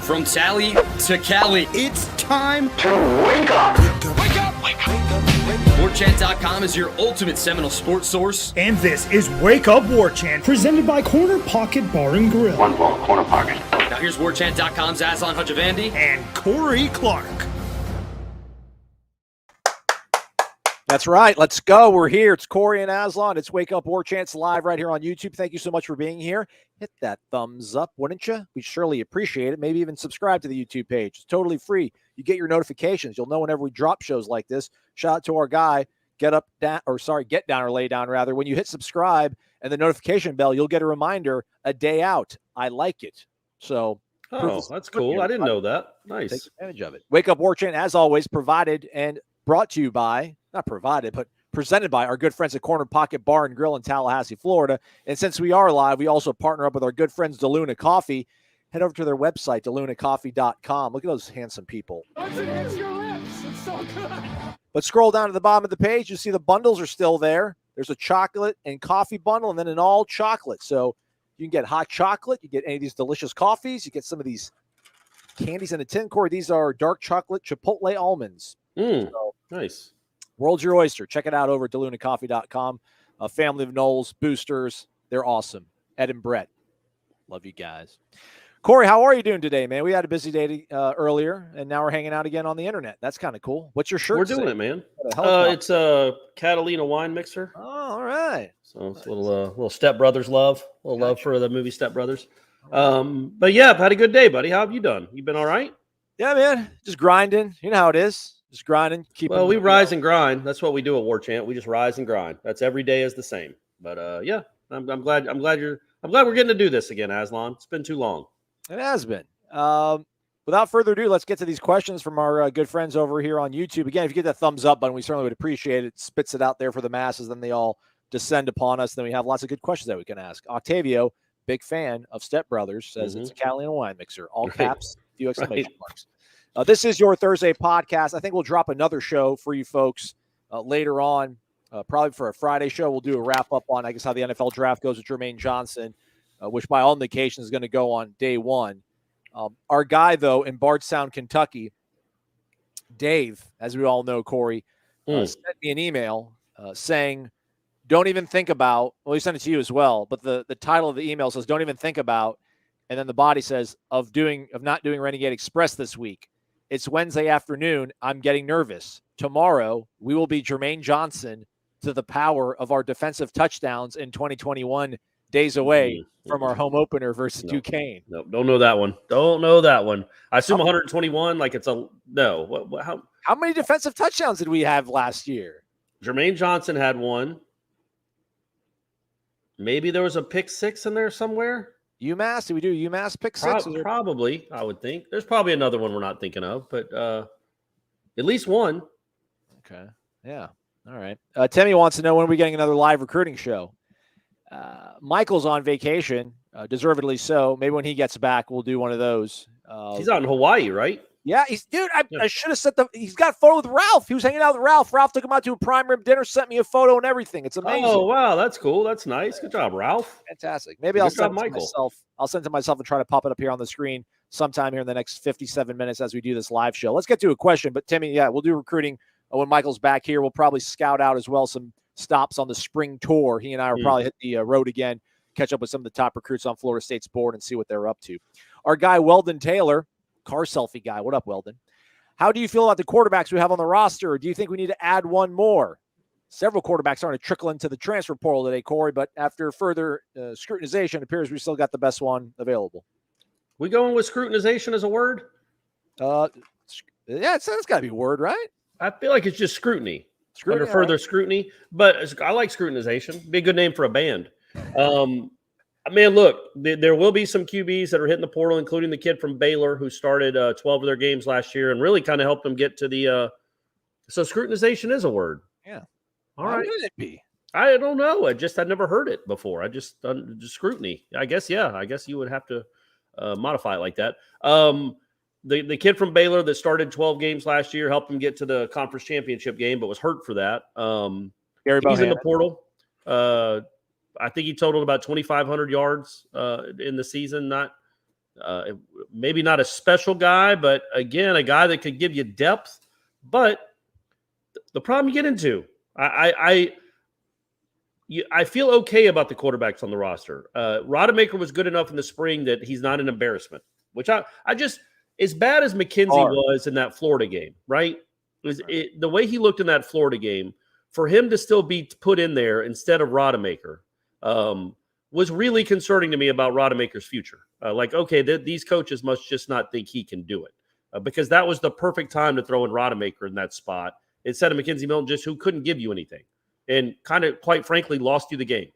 From Tally to Cali, It's time to wake up. Wake up! Wake up! Warchant.com is your ultimate Seminole sports source. And this is Wake Up Warchant, presented by Corner Pocket Bar and Grill. One ball, corner pocket. Now here's Warchant.com's Aslan Hajavandi And Corey Clark. That's right. Let's go. We're here. It's Corey and Aslan. It's Wake Up Warchants live right here on YouTube. Thank you so much for being here. Hit that thumbs up, wouldn't you? We surely appreciate it. Maybe even subscribe to the YouTube page. It's totally free. You get your notifications. You'll know whenever we drop shows like this. Shout out to our guy, Get Down or Lay Down rather. When you hit subscribe and the notification bell, you'll get a reminder a day out. I like it. So, that's cool. I didn't know that. Nice. Take advantage of it. Wake Up Warchant, as always, provided and brought to you by, not provided, but presented by our good friends at Corner Pocket Bar and Grill in Tallahassee, Florida. And since we are live, we also partner up with our good friends DeLuna Coffee. Head over to their website, delunacoffee.com. Look at those handsome people. It's your lips. It's so good. But scroll down to the bottom of the page. You see the bundles are still there. There's a chocolate and coffee bundle and then an all chocolate. So you can get hot chocolate. You get any of these delicious coffees. You get some of these candies in a tin, Corey. These are dark chocolate Chipotle almonds. So, nice. World's your oyster. Check it out over at delunacoffee.com. A family of Noles boosters. They're awesome. Ed and Brett. Love you guys. Corey, how are you doing today, man? We had a busy day earlier, and now we're hanging out again on the internet. That's kind of cool. What's your shirt? We're doing it, man. It's a Catalina wine mixer. Oh, all right. So it's a little Step Brothers love. A little love for the movie Step Brothers. But yeah, I've had a good day, buddy. How have you done? You been all right? Yeah, man. Just grinding. You know how it is. Just grinding. We rise and grind. That's what we do at Warchant. We just rise and grind. That's every day is the same. But yeah, I'm glad we're getting to do this again, Aslan. It's been too long. It has been. Without further ado, let's get to these questions from our good friends over here on YouTube. Again, if you get that thumbs up button, we certainly would appreciate it. Spits it out there for the masses. Then they all descend upon us. Then we have lots of good questions that we can ask. Octavio, big fan of Step Brothers, says it's a Catalina wine mixer. All caps, few exclamation marks. This is your Thursday podcast. I think we'll drop another show for you folks later on, probably for a Friday show. We'll do a wrap-up on, I guess, how the NFL draft goes with Jermaine Johnson, which by all indications is going to go on day one. Our guy, though, in Bardstown, Kentucky, Dave, as we all know, Corey, sent me an email saying, don't even think about, well, he sent it to you as well, but the title of the email says, don't even think about, and then the body says, of not doing Renegade Express this week. It's Wednesday afternoon. I'm getting nervous. Tomorrow, we will be Jermaine Johnson to the power of our defensive touchdowns in 2021, days away from our home opener versus Duquesne. No, don't know that one. Don't know that one. I assume 121, like it's a – no. How many defensive touchdowns did we have last year? Jermaine Johnson had one. Maybe there was a pick six in there somewhere. UMass? Did we do UMass pick six? Probably, I would think. There's probably another one we're not thinking of, but at least one. Okay. Yeah. All right. Timmy wants to know when are we getting another live recruiting show. Michael's on vacation, deservedly so. Maybe when he gets back, we'll do one of those. He's out in Hawaii, right? Yeah, I should have said he's got a photo with Ralph. He was hanging out with Ralph. Ralph took him out to a prime rib dinner, sent me a photo and everything. It's amazing. Oh, wow. That's cool. That's nice. Good job, Ralph. Fantastic. Maybe I'll send it to myself. I'll send it to myself and try to pop it up here on the screen sometime here in the next 57 minutes as we do this live show. Let's get to a question. But, Timmy, yeah, we'll do recruiting when Michael's back here. We'll probably scout out as well some stops on the spring tour. He and I will probably hit the road again, catch up with some of the top recruits on Florida State's board and see what they're up to. Our guy, Weldon Taylor, car selfie guy. What up, Weldon? How do you feel about the quarterbacks we have on the roster? Or do you think we need to add one more? Several quarterbacks starting to trickle into the transfer portal today, Corey, but after further scrutinization, it appears we still got the best one available. We going with scrutinization as a word? Yeah, it's got to be a word, right? I feel like it's just scrutiny under further scrutiny, but I like scrutinization. Be a good name for a band. Man, look, there will be some QBs that are hitting the portal, including the kid from Baylor who started 12 of their games last year and really kind of helped them get to the so scrutinization is a word. Yeah. All right. How would it be? I don't know. I'd never heard it before. Just scrutiny. I guess you would have to modify it like that. The kid from Baylor that started 12 games last year helped him get to the conference championship game, but was hurt for that. Gerry Bohanon. He's in the portal. I think he totaled about 2,500 yards in the season. Maybe not a special guy, but again, a guy that could give you depth. But the problem you get into, I feel okay about the quarterbacks on the roster. Rodemaker was good enough in the spring that he's not an embarrassment, which I just, as bad as McKenzie was in that Florida game, right? The way he looked in that Florida game, for him to still be put in there instead of Rodemaker was really concerning to me about Rodemaker's future. These coaches must just not think he can do it because that was the perfect time to throw in Rodemaker in that spot instead of McKenzie Milton, just who couldn't give you anything and kind of, quite frankly, lost you the game.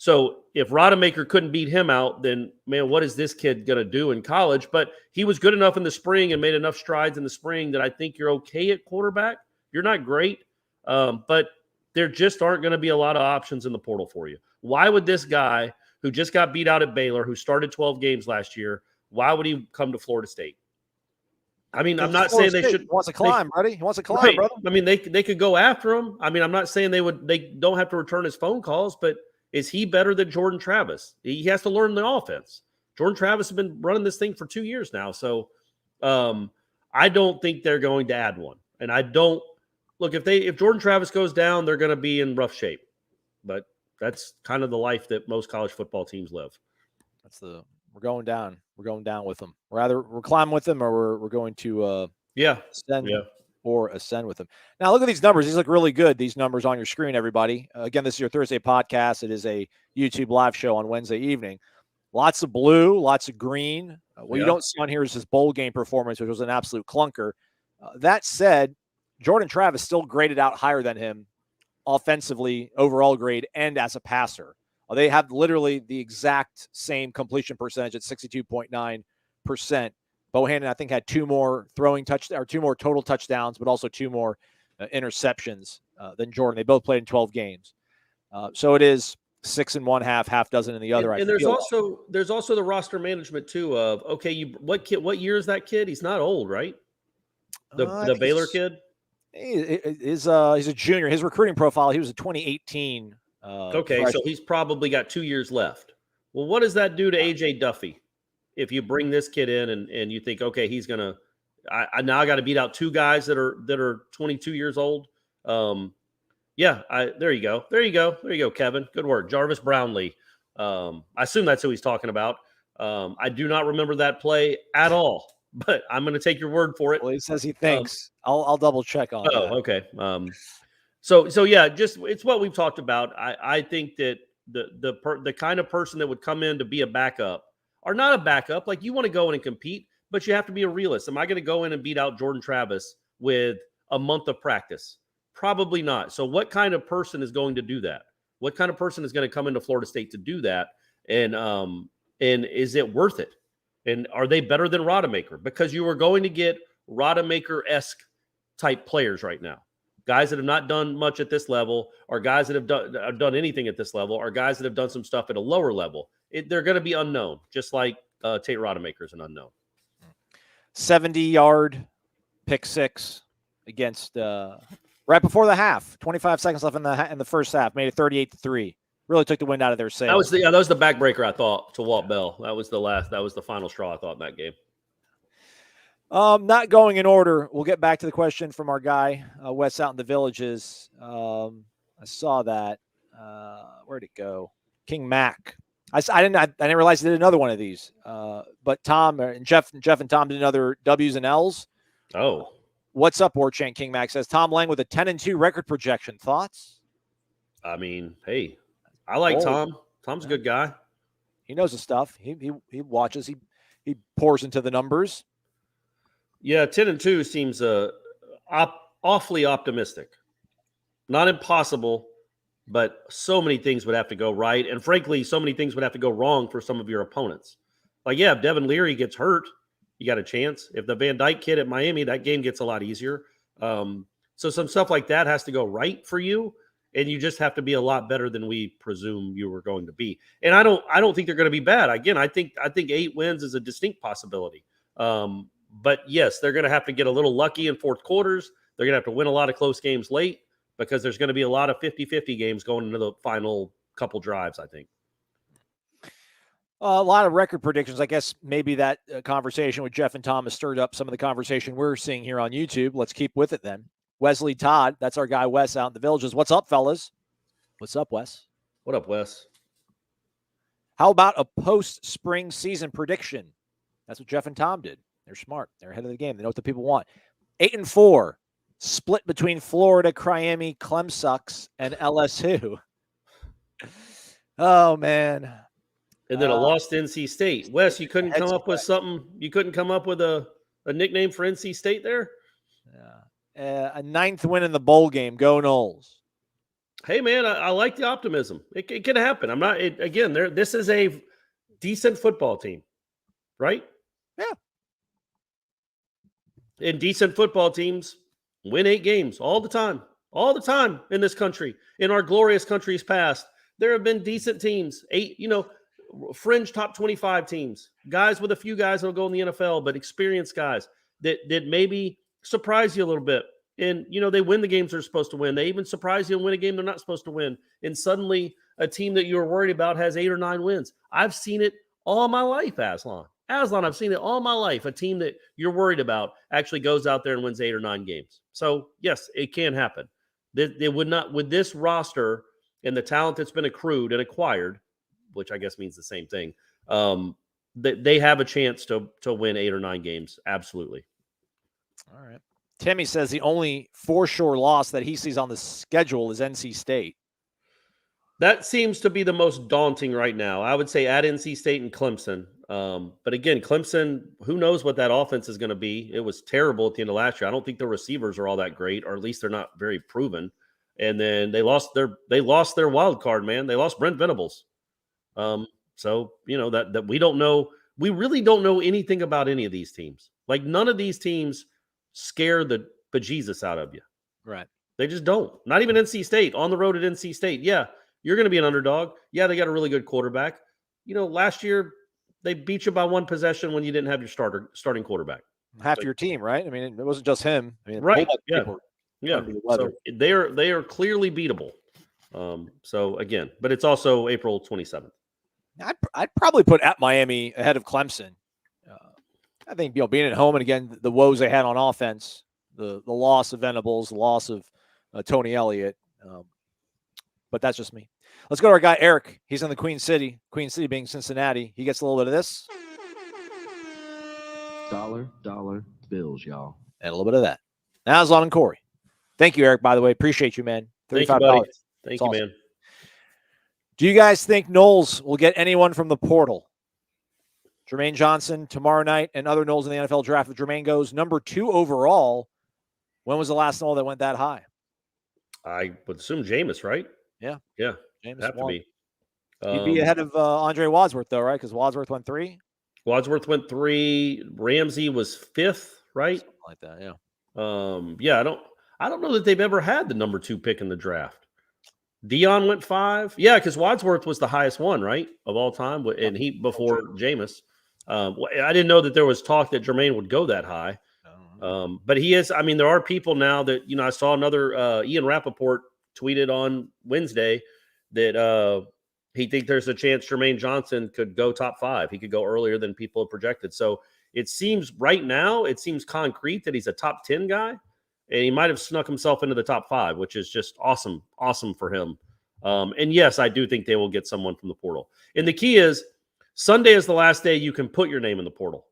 So if Rodemaker couldn't beat him out, then, man, what is this kid going to do in college? But he was good enough in the spring and made enough strides in the spring that I think you're okay at quarterback. You're not great, but there just aren't going to be a lot of options in the portal for you. Why would this guy who just got beat out at Baylor, who started 12 games last year, why would he come to Florida State? I mean, I'm not saying they should. He wants to climb, buddy. He wants to climb, right. brother. I mean, they could go after him. I mean, I'm not saying they don't have to return his phone calls, but is he better than Jordan Travis? He has to learn the offense. Jordan Travis has been running this thing for 2 years now. So I don't think they're going to add one. And I don't look, if Jordan Travis goes down, they're going to be in rough shape. But that's kind of the life that most college football teams live. We're going down. We're going down with them. We're climbing with them, or we're going to ascend or ascend with them. Now look at these numbers. These look really good. These numbers on your screen, everybody. Again, this is your Thursday podcast. It is a YouTube live show on Wednesday evening. Lots of blue, lots of green. What you don't see on here is his bowl game performance, which was an absolute clunker. That said, Jordan Travis still graded out higher than him offensively, overall grade, and as a passer. They have literally the exact same completion percentage at 62.9%. Bohanon, I think, had two more total touchdowns, but also two more interceptions than Jordan. They both played in 12 games. So it is 6 and 1/2, half dozen in the other. And there's also the roster management too of, okay, what year is that kid? He's not old, right? The Baylor kid? He's a junior. His recruiting profile, he was a 2018. So he's probably got 2 years left. Well, what does that do to AJ Duffy if you bring this kid in and you think, okay, he's gonna I now got to beat out two guys that are 22 years old? There you go, Kevin. Good work. Jarvis Brownlee. I assume that's who he's talking about. I do not remember that play at all, but I'm going to take your word for it. Well, he says he thinks. I'll double check on that. Okay. So yeah, just it's what we've talked about. I think that the kind of person that would come in to be a backup or not a backup, like you want to go in and compete, but you have to be a realist. Am I going to go in and beat out Jordan Travis with a month of practice? Probably not. So what kind of person is going to do that? What kind of person is going to come into Florida State to do that? And is it worth it? And are they better than Rodemaker? Because you are going to get Rodemaker-esque type players right now. Guys that have not done much at this level, or guys that have done anything at this level, or guys that have done some stuff at a lower level. They're going to be unknown, just like Tate Rodemaker is an unknown. 70-yard pick six against right before the half. 25 seconds left in the first half. Made it 38-3. Really took the wind out of their sails. That was the backbreaker, I thought, to Walt Bell. That was the final straw, I thought, in that game. Not going in order. We'll get back to the question from our guy, Wes out in the Villages. I saw that. Where'd it go? King Mac. I didn't realize they did another one of these. But Tom and Jeff and Tom did another W's and L's. Oh. What's up, Warchant? King Mac says Tom Lang with a 10-2 record projection. Thoughts? I mean, hey, I like Tom. Tom's a good guy. He knows the stuff. He watches. He pours into the numbers. Yeah, 10-2 seems awfully optimistic. Not impossible, but so many things would have to go right. And frankly, so many things would have to go wrong for some of your opponents. Like, yeah, if Devin Leary gets hurt, you got a chance. If the Van Dyke kid at Miami, that game gets a lot easier. So some stuff like that has to go right for you. And you just have to be a lot better than we presume you were going to be. And I don't think they're going to be bad. Again, I think 8 wins is a distinct possibility. But yes, they're going to have to get a little lucky in fourth quarters. They're going to have to win a lot of close games late because there's going to be a lot of 50-50 games going into the final couple drives, I think. A lot of record predictions. I guess maybe that conversation with Jeff and Thomas stirred up some of the conversation we're seeing here on YouTube. Let's keep with it then. Wesley Todd, that's our guy Wes out in the Villages. What's up, fellas? What's up, Wes? What up, Wes? How about a post-spring season prediction? That's what Jeff and Tom did. They're smart. They're ahead of the game. They know what the people want. 8-4, split between Florida, Miami, Clemsucks, and LSU. Oh, man. And then a lost NC State. Wes, you couldn't come up with something? You couldn't come up with a nickname for NC State there? A 9th win in the bowl game. Go Noles. Hey, man, I like the optimism. It can happen. I'm not, again, this is a decent football team, right? Yeah. And decent football teams win 8 games all the time in this country. In our glorious country's past, there have been decent teams, 8, fringe top 25 teams, guys with a few guys that'll go in the NFL, but experienced guys that maybe surprise you a little bit. And, they win the games they're supposed to win. They even surprise you and win a game they're not supposed to win. And suddenly a team that you were worried about has 8 or 9 wins. I've seen it all my life, Aslan. I've seen it all my life. A team that you're worried about actually goes out there and wins 8 or 9 games. So, yes, it can happen. They would not, with this roster and the talent that's been accrued and acquired, which I guess means the same thing, they have a chance to win 8 or 9 games. Absolutely. All right. Timmy says the only for-sure loss that he sees on the schedule is NC State. That seems to be the most daunting right now. I would say at NC State and Clemson. But again, Clemson, who knows what that offense is going to be? It was terrible at the end of last year. I don't think the receivers are all that great, or at least they're not very proven. And then they lost their wild card, man. They lost Brent Venables. So that we don't know. We really don't know anything about any of these teams. Like, none of these teams scare the bejesus out of you. Right. They just don't. Not even NC State. On the road at NC State, yeah, you're going to be an underdog. Yeah, they got a really good quarterback. Last year they beat you by 1 possession when you didn't have your starting quarterback. Half your team, right? I mean, it wasn't just him. I mean, right. Yeah. So they are clearly beatable. So again, but it's also April 27th. I'd probably put at Miami ahead of Clemson. I think being at home, and again the woes they had on offense, the loss of Venables, the loss of Tony Elliott, but that's just me. Let's go to our guy Eric. He's in the Queen City being Cincinnati. He gets a little bit of this. Dollar bills, y'all, and a little bit of that. Now Aslan and Corey. Thank you, Eric. By the way, appreciate you, man. Thank you, buddy. Thank you, man. Do you guys think Noles will get anyone from the portal? Jermaine Johnson tomorrow night and other Noles in the NFL draft. If Jermaine goes number 2 overall, when was the last Nole that went that high? I would assume Jameis, right? Yeah. Jameis have to be. He'd be ahead of Andre Wadsworth, though, right? Because Wadsworth went 3. Wadsworth went 3. Ramsey was 5th, right? Something like that, yeah. I don't know that they've ever had the number 2 pick in the draft. Dion went 5. Yeah, because Wadsworth was the highest one, right, of all time, and he before Jameis. I didn't know that there was talk that Jermaine would go that high. But he is. I mean, there are people now that, I saw another Ian Rappaport tweeted on Wednesday that he thinks there's a chance Jermaine Johnson could go top 5. He could go earlier than people have projected. So it seems right now, concrete that he's a top 10 guy, and he might have snuck himself into the top 5, which is just awesome for him. And yes, I do think they will get someone from the portal. And the key is Sunday is the last day you can put your name in the portal.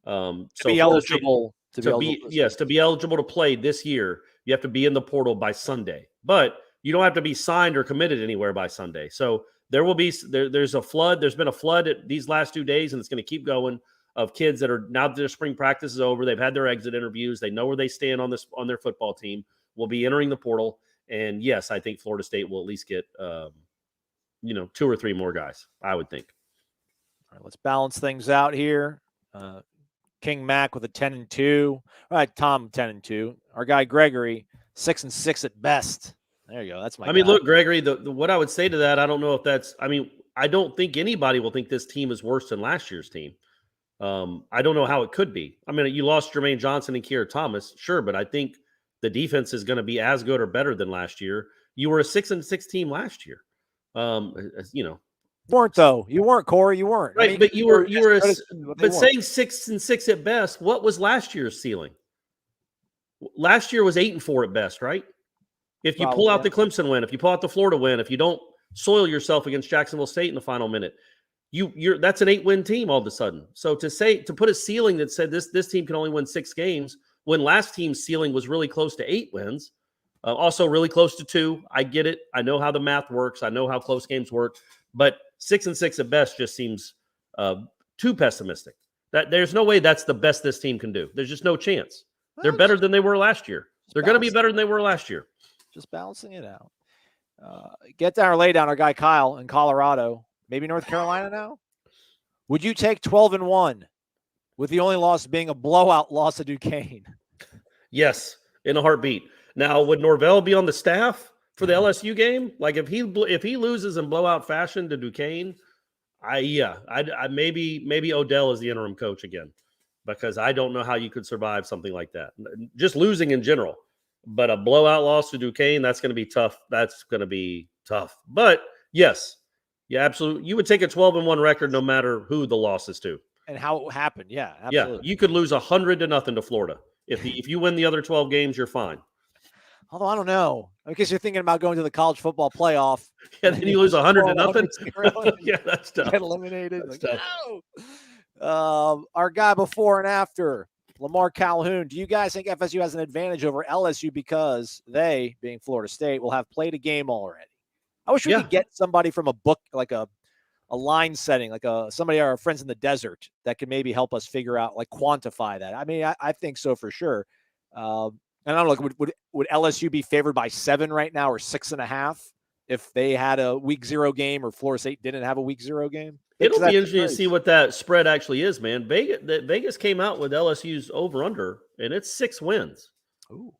To be eligible to play this year, you have to be in the portal by Sunday. But you don't have to be signed or committed anywhere by Sunday. So there will be there's a flood. There's been a flood at these last 2 days, and it's going to keep going, of kids that are, now that their spring practice is over, they've had their exit interviews, they know where they stand on their football team, will be entering the portal. And yes, I think Florida State will at least get 2 or 3 more guys, I would think. All right, let's balance things out here. King Mac with a 10-2. All right, Tom 10-2. Our guy Gregory 6-6 at best. There you go. That's my. Look, Gregory. What I would say to that, I don't know if that's. I don't think anybody will think this team is worse than last year's team. I don't know how it could be. You lost Jermaine Johnson and Keir Thomas, sure, but I think the defense is going to be as good or better than last year. You were a 6-6 team last year. Weren't though. You weren't, Corey. You weren't. Right, I mean, but you were but saying 6-6 at best. What was last year's ceiling? Last year was 8-4 at best, right? If you pull out the Clemson win, if you pull out the Florida win, if you don't soil yourself against Jacksonville State in the final minute, that's an 8-win team all of a sudden. So to put a ceiling that said this team can only win 6 games when last team's ceiling was really close to 8 wins, also really close to 2. I get it. I know how the math works. I know how close games work, but 6-6 at best just seems too pessimistic. That there's no way that's the best this team can do. There's just no chance. They're better than they were last year. They're going to be better than they were last year. Just balancing it out. Get down or lay down, our guy Kyle in Colorado, maybe North Carolina now. Would you take 12-1 with the only loss being a blowout loss to Duquesne? Yes, in a heartbeat. Now, would Norvell be on the staff for the LSU game? Like if he loses in blowout fashion to Duquesne, I maybe Odell is the interim coach again, because I don't know how you could survive something like that. Just losing in general. But a blowout loss to Duquesne, that's going to be tough. That's going to be tough. But yes, absolutely. You would take a 12-1 record no matter who the loss is to. And how it happened. Yeah, absolutely. Yeah, you could lose 100-0 to Florida. If you win the other 12 games, you're fine. Although I don't know. I guess you're thinking about going to the college football playoff. And then you lose 100-0. Yeah, that's tough. Get eliminated. That's tough. No. Our guy before and after, Lamar Calhoun. Do you guys think FSU has an advantage over LSU because they, being Florida State, will have played a game already? I wish we could get somebody from a book, like a line setting, like somebody our friends in the desert that could maybe help us figure out, like quantify that. I mean, I think so for sure. And I don't know, would LSU be favored by 7 right now or 6.5 if they had a week 0 game or Florida State didn't have a week 0 game? It'll be interesting to see what that spread actually is, man. Vegas came out with LSU's over-under, and it's 6 wins. Ooh.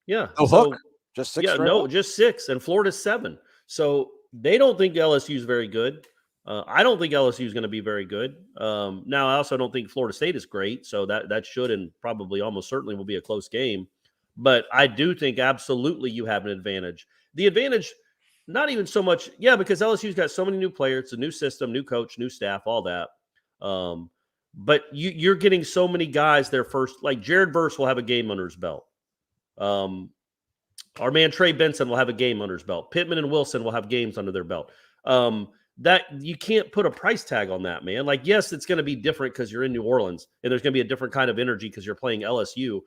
Yeah. No hook? Just 6? Yeah, no, just 6, and Florida's 7. So they don't think LSU is very good. I don't think LSU is going to be very good. Now, I also don't think Florida State is great, so that should and probably almost certainly will be a close game. But I do think absolutely you have an advantage. The advantage – not even so much, because LSU's got so many new players, it's a new system, new coach, new staff, all that. But you're getting so many guys their first, like Jared Verse will have a game under his belt. Our man Trey Benson will have a game under his belt. Pittman and Wilson will have games under their belt. That you can't put a price tag on that, man. Like, yes, it's going to be different because you're in New Orleans, and there's going to be a different kind of energy because you're playing LSU.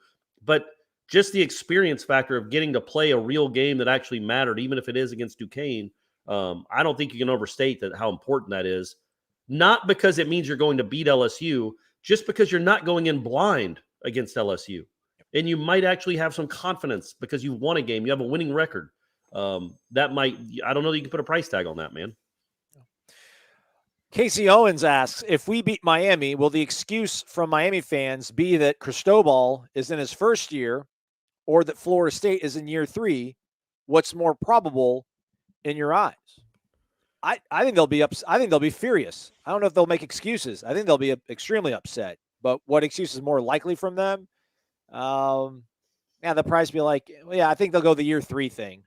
But just the experience factor of getting to play a real game that actually mattered, even if it is against Duquesne, I don't think you can overstate how important that is. Not because it means you're going to beat LSU, just because you're not going in blind against LSU. And you might actually have some confidence because you've won a game. You have a winning record. I don't know that you can put a price tag on that, man. Casey Owens asks, if we beat Miami, will the excuse from Miami fans be that Cristobal is in his first year or that Florida State is in year 3? What's more probable in your eyes? I think they'll be I think they'll be furious. I don't know if they'll make excuses. I think they'll be extremely upset. But what excuse is more likely from them? They'll probably be like, I think they'll go the year 3 thing.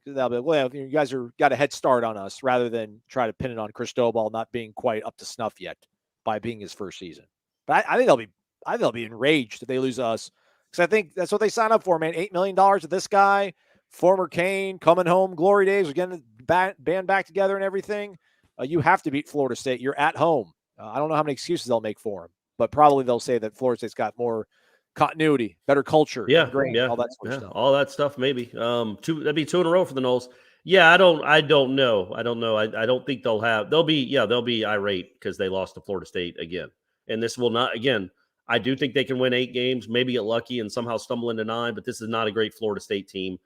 They'll be like, you guys got a head start on us, rather than try to pin it on Cristobal not being quite up to snuff yet by being his first season. But I think they'll be enraged if they lose us. Because I think that's what they signed up for, man. $8 million to this guy, former Kane, coming home, glory days, we're getting the band back together and everything. You have to beat Florida State. You're at home. I don't know how many excuses they'll make for him, but probably they'll say that Florida State's got more continuity, better culture, all that sort of stuff. All that stuff, maybe. That'd be 2 in a row for the Noles. I don't know. I don't think they'll be irate because they lost to Florida State again. And this will not, again, I do think they can win 8 games, maybe get lucky and somehow stumble into 9, but this is not a great Florida State team.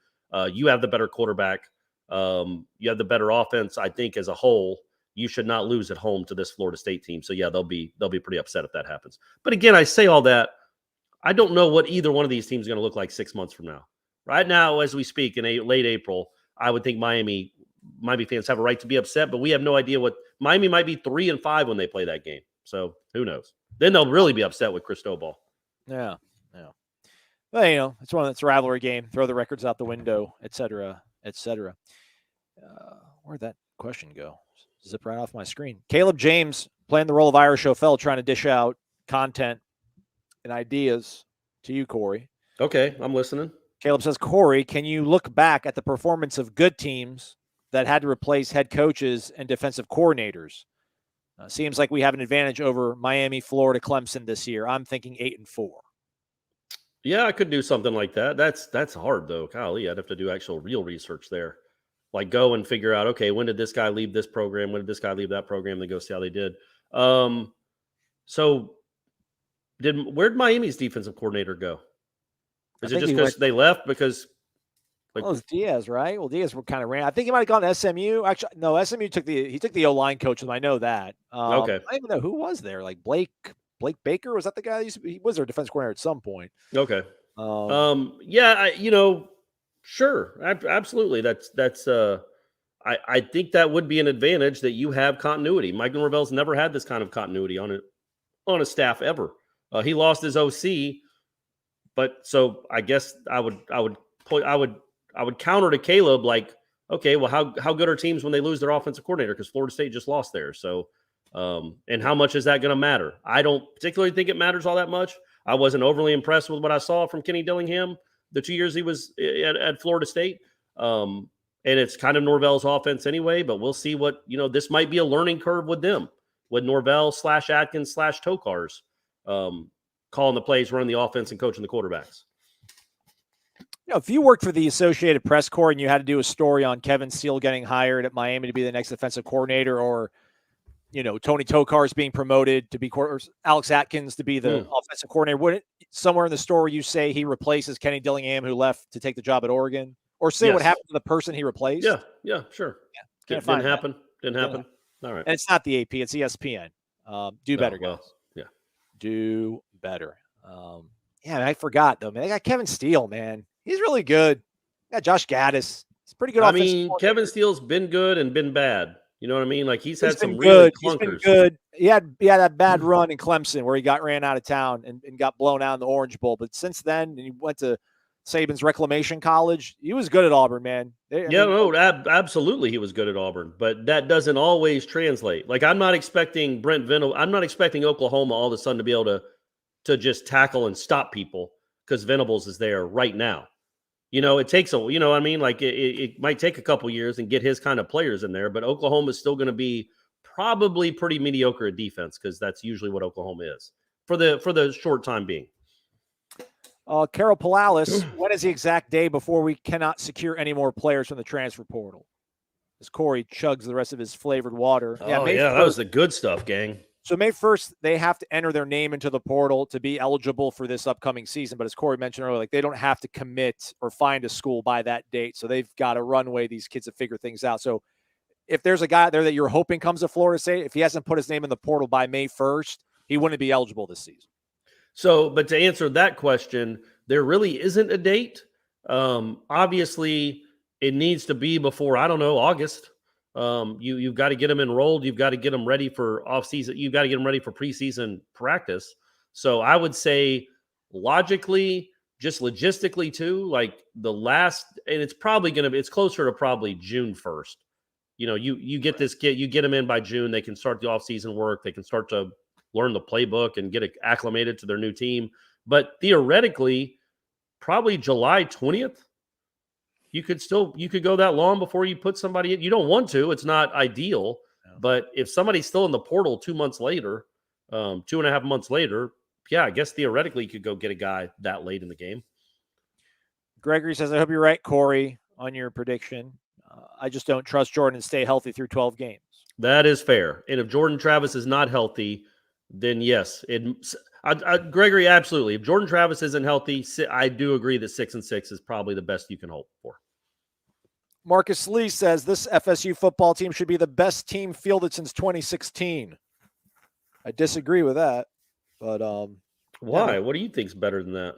You have the better quarterback. You have the better offense, I think, as a whole. You should not lose at home to this Florida State team. So, they'll be pretty upset if that happens. But again, I say all that. I don't know what either one of these teams is going to look like 6 months from now. Right now, as we speak, in late April, I would think Miami fans have a right to be upset, but we have no idea what – Miami might be 3-5 when they play that game. So, who knows? Then they'll really be upset with Cristobal. Yeah. Well, it's a rivalry game. Throw the records out the window, et cetera, et cetera. Where'd that question go? Zip right off my screen. Caleb James playing the role of Irish O'Fell, trying to dish out content and ideas to you, Corey. Okay, I'm listening. Caleb says, Corey, can you look back at the performance of good teams that had to replace head coaches and defensive coordinators? Seems like we have an advantage over Miami, Florida, Clemson this year. I'm thinking 8-4. Yeah, I could do something like that. That's hard, though. Golly, I'd have to do actual real research there. Like go and figure out, okay, when did this guy leave this program? When did this guy leave that program? Then go see how they did. So where'd Miami's defensive coordinator go? Is it just because they left? Because it was Diaz, right? Well, Diaz kind of ran. I think he might have gone to SMU. Actually, no, SMU took the O-line coach, and I know that. Okay. I don't even know who was there. Like Blake Baker, was that the guy? He was their defense coordinator at some point. Okay. Yeah, sure, absolutely. I think that would be an advantage that you have continuity. Mike Norvell's never had this kind of continuity on a staff ever. He lost his OC, but so I guess I would counter to Caleb like, okay, well, how good are teams when they lose their offensive coordinator? Because Florida State just lost there. So, and how much is that going to matter? I don't particularly think it matters all that much. I wasn't overly impressed with what I saw from Kenny Dillingham the 2 years he was at Florida State. And it's kind of Norvell's offense anyway, but we'll see what, this might be a learning curve with them, with Norvell / Atkins / Tokars calling the plays, running the offense, and coaching the quarterbacks. If you worked for the Associated Press Corps and you had to do a story on Kevin Steele getting hired at Miami to be the next defensive coordinator, or Tony Tokars being promoted to be Alex Atkins to be the offensive coordinator, wouldn't somewhere in the story you say he replaces Kenny Dillingham, who left to take the job at Oregon, or say what happened to the person he replaced? Yeah, sure. Yeah, Didn't happen. All right. And it's not the AP; it's ESPN. Do better, guys. Yeah, do better. I forgot though, man. They got Kevin Steele, man. He's really good. They got Josh Gaddis. It's pretty good. I mean, Kevin Steele's been good and been bad. You know what I mean? Like he's had some really clunkers. He's been good. He had that bad run in Clemson where he got ran out of town and got blown out in the Orange Bowl. But since then, he went to Saban's Reclamation College. He was good at Auburn, man. Absolutely, he was good at Auburn. But that doesn't always translate. Like I'm not expecting I'm not expecting Oklahoma all of a sudden to be able to just tackle and stop people because Venables is there right now. It takes it might take a couple years and get his kind of players in there, but Oklahoma is still going to be probably pretty mediocre at defense because that's usually what Oklahoma is for the short time being. Carol Palalis, when is the exact day before we cannot secure any more players from the transfer portal? As Corey chugs the rest of his flavored water. That was the good stuff, gang. So May 1st, they have to enter their name into the portal to be eligible for this upcoming season. But as Corey mentioned earlier, they don't have to commit or find a school by that date. So they've got a runway, these kids, to figure things out. So if there's a guy out there that you're hoping comes to Florida State, if he hasn't put his name in the portal by May 1st, he wouldn't be eligible this season. So, but to answer that question, there really isn't a date. Obviously, it needs to be before, August. You've got to get them enrolled. You've got to get them ready for offseason. You've got to get them ready for preseason practice. So I would say logically, just logistically too, like and it's closer to probably June 1st. You get this kid, you get them in by June, they can start the offseason work. They can start to learn the playbook and get acclimated to their new team. But theoretically, probably July 20th. You could go that long before you put somebody in. You don't want to. It's not ideal. No. But if somebody's still in the portal 2 months later, 2.5 months later, I guess theoretically you could go get a guy that late in the game. Gregory says, I hope you're right, Corey, on your prediction. I just don't trust Jordan to stay healthy through 12 games. That is fair. And if Jordan Travis is not healthy, then yes. Gregory, absolutely. If Jordan Travis isn't healthy, I do agree that 6-6 is probably the best you can hope for. Marcus Lee says this FSU football team should be the best team fielded since 2016. I disagree with that, but why? What do you think's better than that?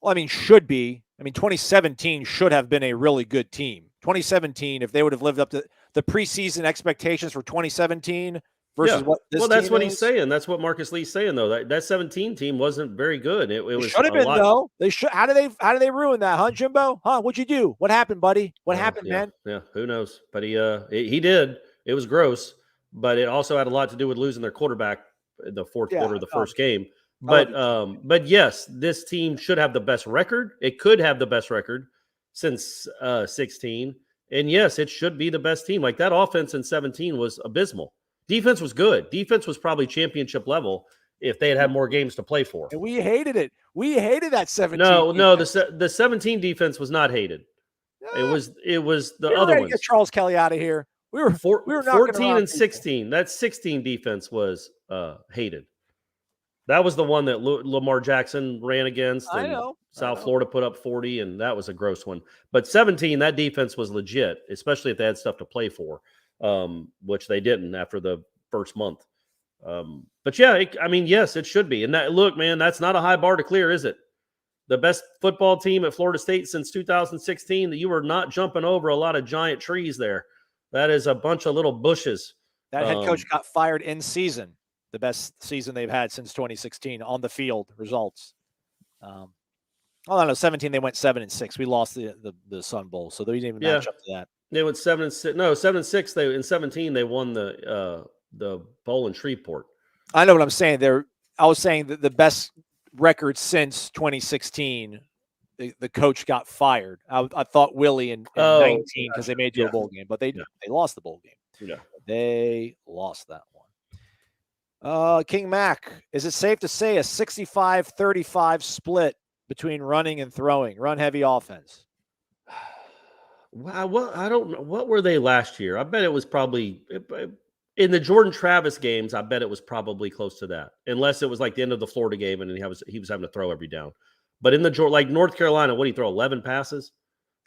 Well, should be. 2017 should have been a really good team. 2017, if they would have lived up to the preseason expectations for 2017 versus what this team that's what is. he's saying. That's what Marcus Lee's saying, though. That 17 team wasn't very good. It was should have been though. They should. How do they ruin that, huh, Jimbo? Huh? What'd you do? What happened, buddy? What happened, man? Yeah, who knows? But he did. It was gross. but it also had a lot to do with losing their quarterback in the fourth quarter of the first game. But yes, this team should have the best record. It could have the best record since 16. And yes, it should be the best team. Like that offense in 17 was abysmal. Defense was good. Defense was probably championship level if they had more games to play for. And we hated it. We hated that 17. No, the 17 defense was not hated. It was the other ones. Get Charles Kelly out of here. We were 14 and 16. That 16 defense was hated. That was the one that Lamar Jackson ran against. And South Florida put up 40, and that was a gross one. But 17, that defense was legit, especially if they had stuff to play for, which they didn't after the first month. But yeah, yes, it should be. And that, look, man, that's not a high bar to clear, is it? The best football team at Florida State since 2016, that you were not jumping over a lot of giant trees there. That is a bunch of little bushes. That head coach got fired in season. The best season they've had since 2016 on the field results. 17, they went 7-6. We lost the Sun Bowl, so they didn't even match up to that. They went 7-6. No, 7-6. They in 17 they won the bowl in Shreveport. I know what I'm saying. I was saying that the best record since 2016. The coach got fired. I thought Willie in 19 because they made you a bowl game, but they lost the bowl game. Yeah, they lost that one. King Mac, is it safe to say a 65-35 split between running and throwing, run heavy offense? Well, I don't know. What were they last year? I bet it was probably in the Jordan Travis games. I bet it was probably close to that, unless it was like the end of the Florida game and he was having to throw every down. But in the like North Carolina, what did he throw? 11 passes.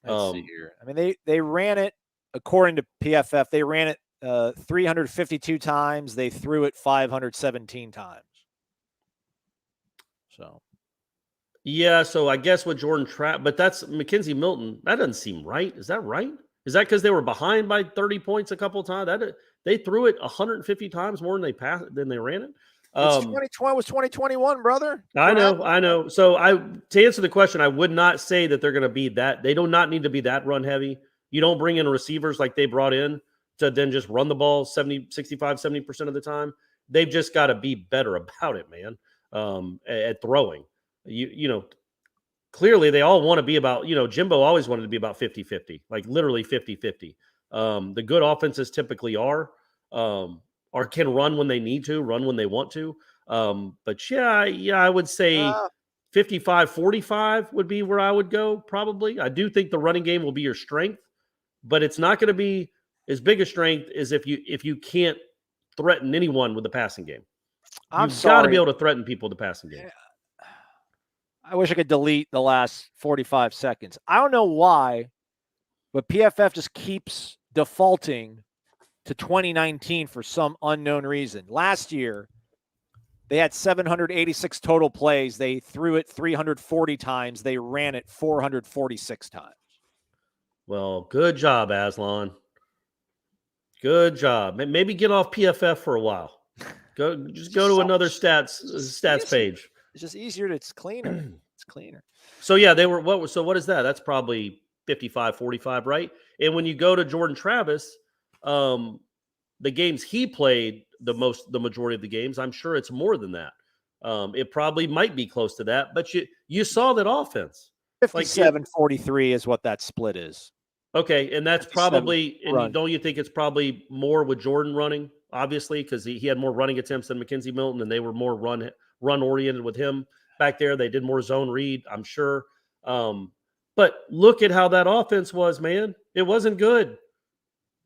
Let's see here. I mean, they ran it according to PFF. They ran it 352 times. They threw it 517 times. So, yeah. So I guess with Jordan Trapp, but that's Mackenzie Milton. That doesn't seem right. Is that right? Is that because they were behind by 30 points a couple of times? They threw it 150 times more than they ran it. It's 2020 was 2021, brother. I know. So to answer the question, I would not say that they're going to be that. They do not need to be that run heavy. You don't bring in receivers like they brought in to then just run the ball 70% of the time. They've just got to be better about it, man, at throwing. You know, clearly they all want to be about, Jimbo always wanted to be about 50-50, like literally 50-50. The good offenses typically are or can run when they need to, run when they want to. But I would say 55-45 would be where I would go probably. I do think the running game will be your strength, but it's not going to be as big a strength as if you can't threaten anyone with the passing game. You've got to be able to threaten people with the passing game. I wish I could delete the last 45 seconds. I don't know why, but PFF just keeps defaulting to 2019 for some unknown reason. Last year, they had 786 total plays. They threw it 340 times. They ran it 446 times. Well, good job, Aslan. Good job. Maybe get off PFF for a while. Go to another stats page. It's just easier. It's cleaner. It's cleaner. So yeah, they were what? So what is that? That's probably 55-45, right? And when you go to Jordan Travis, the games he played the majority of the games, I'm sure it's more than that. It probably might be close to that, but you saw that offense. 57-43 is what that split is. Okay, and that's probably, and don't you think it's probably more with Jordan running, obviously, because he had more running attempts than Mackenzie Milton, and they were more run-oriented with him back there. They did more zone read, I'm sure. But look at how that offense was, man. It wasn't good.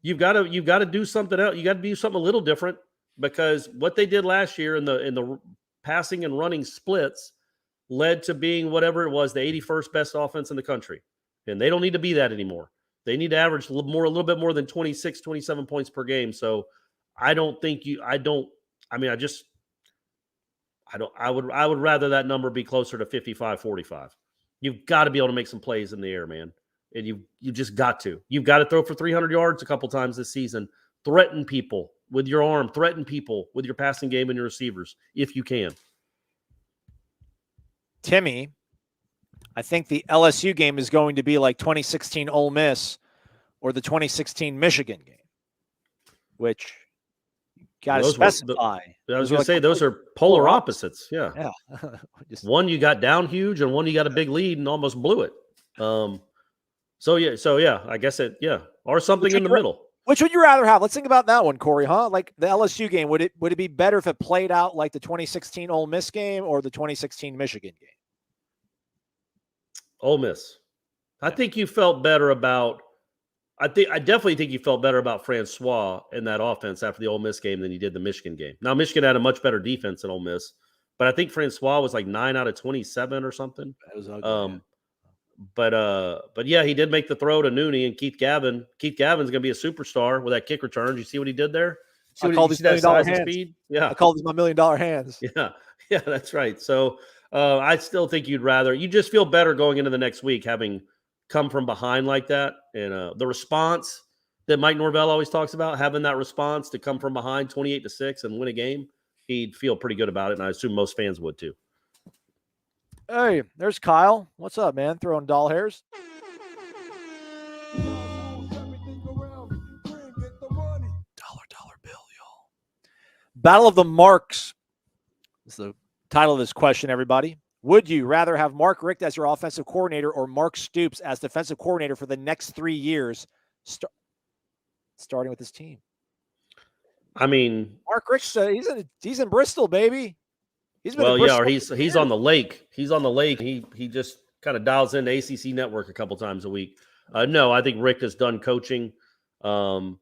You've got to do something else. You got to do something a little different, because what they did last year in the passing and running splits led to being whatever it was, the 81st best offense in the country. And they don't need to be that anymore. They need to average a little bit more than 26, 27 points per game. So I would rather that number be closer to 55-45. You've got to be able to make some plays in the air, man. And you just got to. You've got to throw for 300 yards a couple times this season. Threaten people with your arm. Threaten people with your passing game and your receivers if you can. Timmy, I think the LSU game is going to be like 2016 Ole Miss or the 2016 Michigan game, which Got to specify. I was going to say those are polar opposites. Yeah. Yeah. One you got down huge, and one you got a big lead and almost blew it. So yeah, I guess or something in the middle. Which would you rather have? Let's think about that one, Corey. Huh? Like the LSU game, would it be better if it played out like the 2016 Ole Miss game or the 2016 Michigan game? Ole Miss. I think you felt better about. I definitely think you felt better about Francois in that offense after the Ole Miss game than you did the Michigan game. Now Michigan had a much better defense than Ole Miss, but I think Francois was like 9 out of 27 or something. That was ugly. But yeah, he did make the throw to Nooney and Keith Gavin. Keith Gavin's going to be a superstar with that kick return. You see what he did there? I call these $1 million hands. Speed? Yeah, I call these my $1 million hands. Yeah, that's right. So I still think you just feel better going into the next week having come from behind like that, and the response that Mike Norvell always talks about, having that response to come from behind 28-6 and win a game, he'd feel pretty good about it, and I assume most fans would too. Hey, there's Kyle. What's up, man? Throwing doll hairs. Dollar bill, y'all. Battle of the Marks is the title of this question, everybody. Would you rather have Mark Richt as your offensive coordinator or Mark Stoops as defensive coordinator for the next 3 years, starting with his team? I mean, Mark Richt, he's in Bristol, baby. He's on the lake. He's on the lake. He just kind of dials into ACC Network a couple times a week. No, I think Richt has done coaching. I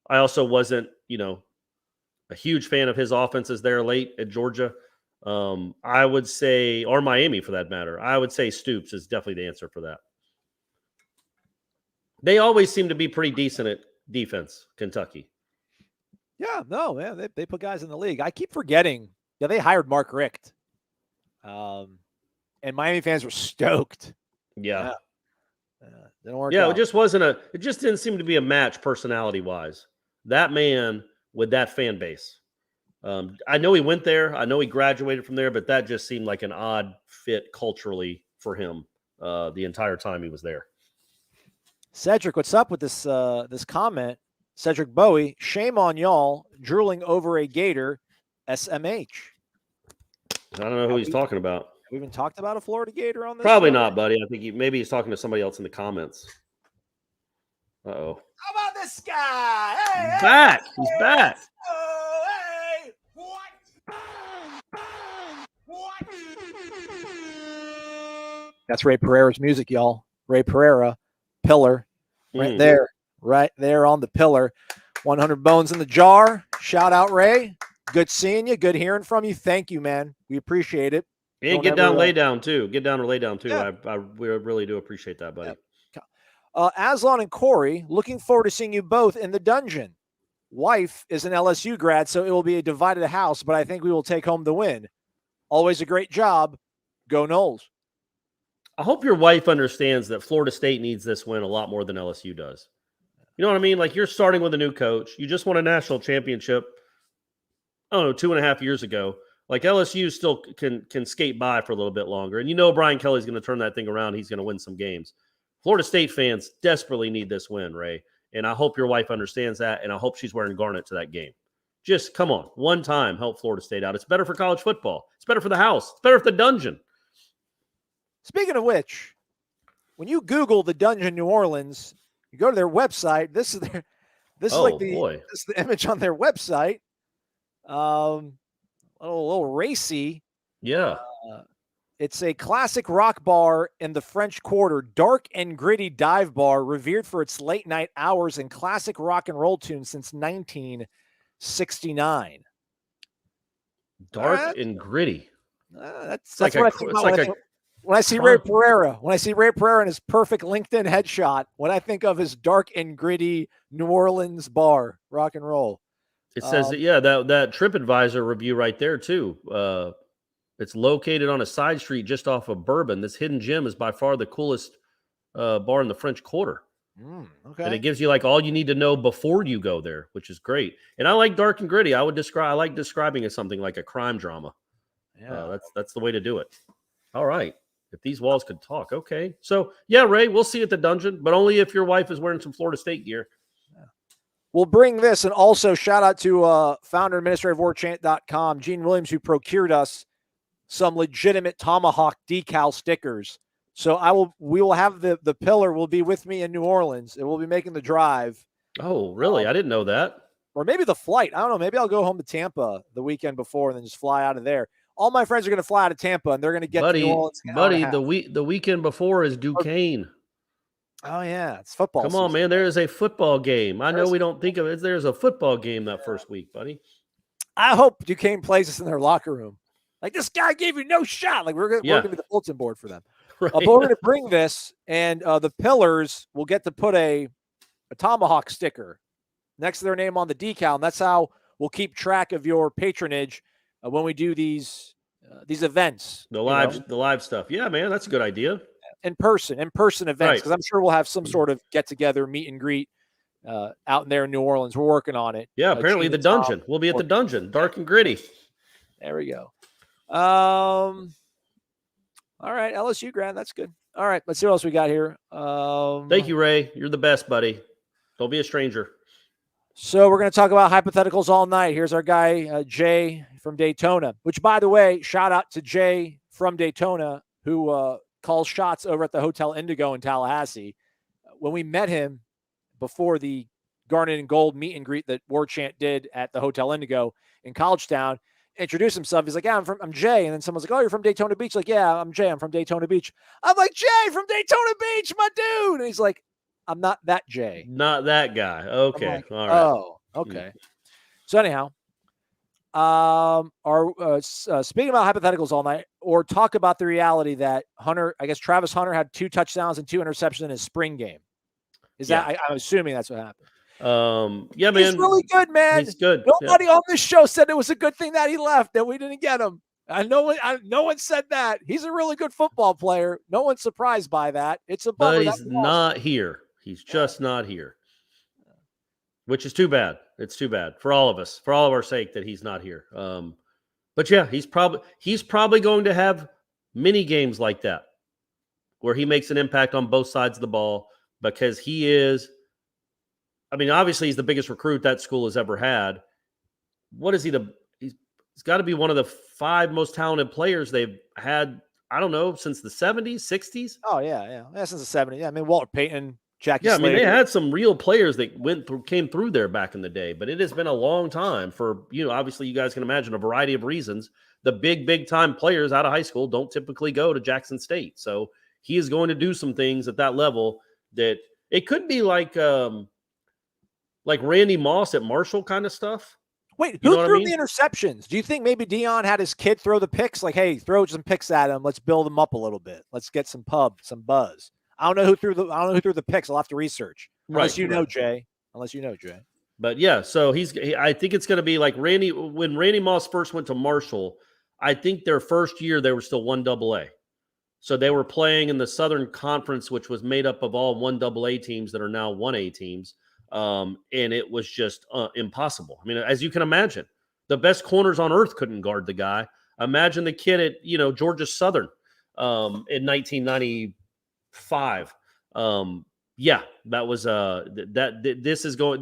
also wasn't, a huge fan of his offenses there late at Georgia. I would say, or Miami for that matter, I would say Stoops is definitely the answer for that. They always seem to be pretty decent at defense, Kentucky. Yeah, no, man, they put guys in the league. I keep forgetting. Yeah, they hired Mark Richt. And Miami fans were stoked. Yeah. Didn't work out. It just didn't seem to be a match personality-wise. That man with that fan base. I know he went there. I know he graduated from there, but that just seemed like an odd fit culturally for him the entire time he was there. Cedric, what's up with this comment? Cedric Bowie, shame on y'all drooling over a gator, SMH. I don't know who he's talking about. Have we even talked about a Florida Gator on this? Probably not, buddy. I think maybe he's talking to somebody else in the comments. Uh-oh. How about this guy? He's back. He's back. Hey. What? That's Ray Pereira's music, y'all. Ray Pereira, Pillar, right there on the pillar. 100 bones in the jar. Shout out, Ray. Good seeing you. Good hearing from you. Thank you, man. We appreciate it. And get down, lay down, too. Get down or lay down, too. Yeah. We really do appreciate that, buddy. Yeah. Aslan and Corey, looking forward to seeing you both in the dungeon. Wife is an LSU grad, so it will be a divided house, but I think we will take home the win. Always a great job. Go Noles. I hope your wife understands that Florida State needs this win a lot more than LSU does. You know what I mean? Like, you're starting with a new coach. You just won a national championship, 2.5 years ago. Like, LSU still can skate by for a little bit longer. And Brian Kelly's going to turn that thing around. He's going to win some games. Florida State fans desperately need this win, Ray. And I hope your wife understands that, and I hope she's wearing garnet to that game. Just, come on, one time, help Florida State out. It's better for college football. It's better for the house. It's better for the dungeon. Speaking of which, when you Google the Dungeon New Orleans, you go to their website. This is the image on their website. A little racy. Yeah. It's a classic rock bar in the French Quarter, dark and gritty dive bar, revered for its late night hours and classic rock and roll tunes since 1969. Dark and gritty. That's what I think about when I see Ray Pereira. When I see Ray Pereira in his perfect LinkedIn headshot, when I think of his dark and gritty New Orleans bar, rock and roll. It says that TripAdvisor review right there too. It's located on a side street just off of Bourbon. This hidden gem is by far the coolest bar in the French Quarter. Okay. And it gives you like all you need to know before you go there, which is great. And I like dark and gritty. I like describing it as something like a crime drama. Yeah, that's the way to do it. All right. If these walls could talk, okay. So yeah, Ray, we'll see you at the dungeon, but only if your wife is wearing some Florida State gear. We'll bring this, and also shout out to founder and administrator of warchant.com, Gene Williams, who procured us some legitimate Tomahawk decal stickers. So we will have the pillar will be with me in New Orleans, and we'll be making the drive. Oh, really? I didn't know that. Or maybe the flight. I don't know. Maybe I'll go home to Tampa the weekend before and then just fly out of there. All my friends are going to fly out of Tampa, and they're going to get to New Orleans. Buddy, the weekend before is Duquesne. Oh, yeah. It's football Come on, man. There is a football game. I know we don't think of it. There's a football game that first week, buddy. I hope Duquesne plays us in their locker room. Like, this guy gave you no shot. Like, we're going to be the bulletin board for them. Right. But we're going to bring this, and the pillars will get to put a Tomahawk sticker next to their name on the decal, and that's how we'll keep track of your patronage when we do these events. The live stuff. Yeah, man, that's a good idea. In person events, because I'm sure we'll have some sort of get together, meet and greet out there in New Orleans. We're working on it. Yeah, apparently the dungeon. We'll be at the dungeon, dark and gritty. There we go. All right, LSU grad, that's good. All right, let's see what else we got here. Thank you, Ray. You're the best, buddy. Don't be a stranger. So we're going to talk about hypotheticals all night. Here's our guy, Jay from Daytona, which, by the way, shout out to Jay from Daytona, who calls shots over at the Hotel Indigo in Tallahassee. When we met him before the Garnet and Gold meet and greet that Warchant did at the Hotel Indigo in College Town, introduced himself. He's like, yeah, I'm Jay. And then someone's like, oh, you're from Daytona Beach. Like, yeah, I'm Jay. I'm from Daytona Beach. I'm like, Jay from Daytona Beach, my dude. And he's like, I'm not that Jay. Not that guy. Okay. Like, all right. Oh, okay. So anyhow, speaking about hypotheticals all night, or talk about the reality that Travis Hunter had 2 touchdowns and 2 interceptions in his spring game. I'm assuming that's what happened. Yeah, man. He's really good, man. He's good. Nobody on this show said it was a good thing that he left, that we didn't get him. No one said that. He's a really good football player. No one's surprised by that. It's a bummer. But he's not here. He's just not here, which is too bad. It's too bad for all of us, for all of our sake, that he's not here. But yeah, he's probably going to have many games like that where he makes an impact on both sides of the ball, because he is. I mean, obviously, he's the biggest recruit that school has ever had. What is he? He's got to be one of the 5 most talented players they've had. I don't know, since the 70s, 60s. Oh yeah, since the 70s. Yeah, I mean, Walter Payton. Jackie Slater. I mean, they had some real players that came through there back in the day, but it has been a long time for, obviously you guys can imagine a variety of reasons. The big time players out of high school don't typically go to Jackson State. So he is going to do some things at that level that it could be like Randy Moss at Marshall kind of stuff. Wait, who threw the interceptions? Do you think maybe Dion had his kid throw the picks? Like, hey, throw some picks at him. Let's build him up a little bit. Let's get some buzz. I don't know who threw the picks. I'll have to research. Unless you know Jay. But yeah, so I think it's going to be like when Randy Moss first went to Marshall. I think their first year they were still 1AA. So they were playing in the Southern Conference, which was made up of all 1AA teams that are now 1A teams. And it was just impossible. I mean, as you can imagine, the best corners on earth couldn't guard the guy. Imagine the kid at Georgia Southern in 1995. That was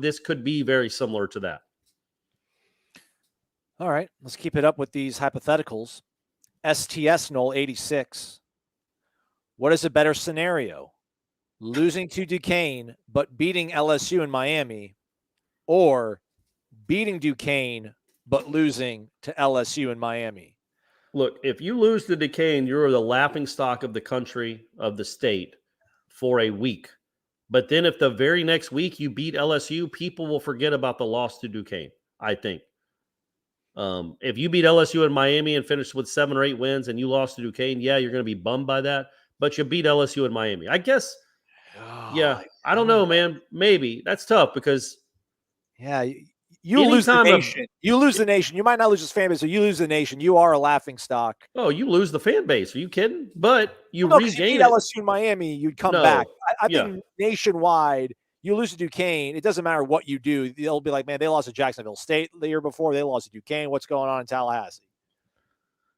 this could be very similar to that. All right, let's keep it up with these hypotheticals. STS Nole 86. What is a better scenario? Losing to Duquesne but beating LSU in Miami, or beating Duquesne but losing to LSU in Miami? Look, if you lose to Duquesne, you're the laughingstock of the country, of the state, for a week. But then if the very next week you beat LSU, people will forget about the loss to Duquesne, I think. If you beat LSU in Miami and finish with 7 or 8 wins and you lost to Duquesne, yeah, you're going to be bummed by that. But you beat LSU in Miami. I guess, I don't know, man. Maybe. That's tough because you lose the nation. You lose the nation. You might not lose his fan base, so you lose the nation. You are a laughing stock. Oh, you lose the fan base. Are you kidding? But you you regain beat LSU in Miami, you'd come back. I think nationwide, you lose to Duquesne, it doesn't matter what you do. They'll be like, man, they lost to Jacksonville State the year before. They lost to Duquesne. What's going on in Tallahassee?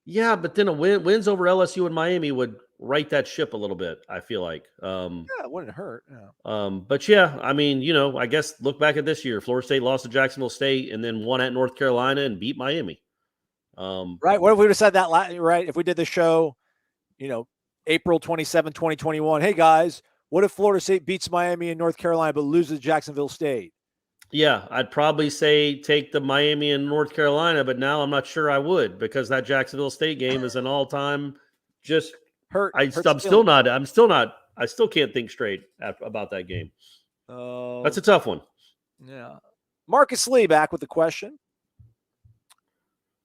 Yeah, but then wins over LSU and Miami would right that ship a little bit, I feel like. Yeah, it wouldn't hurt. Yeah. But yeah, I mean, I guess look back at this year. Florida State lost to Jacksonville State and then won at North Carolina and beat Miami. Right. What if we would have said that, right? If we did the show, April 27, 2021, hey guys, what if Florida State beats Miami and North Carolina but loses Jacksonville State? Yeah, I'd probably say take the Miami and North Carolina, but now I'm not sure I would because that Jacksonville State game is an all-time just hurt. I still can't think straight about that game. That's a tough one. Yeah. Marcus Lee back with the question.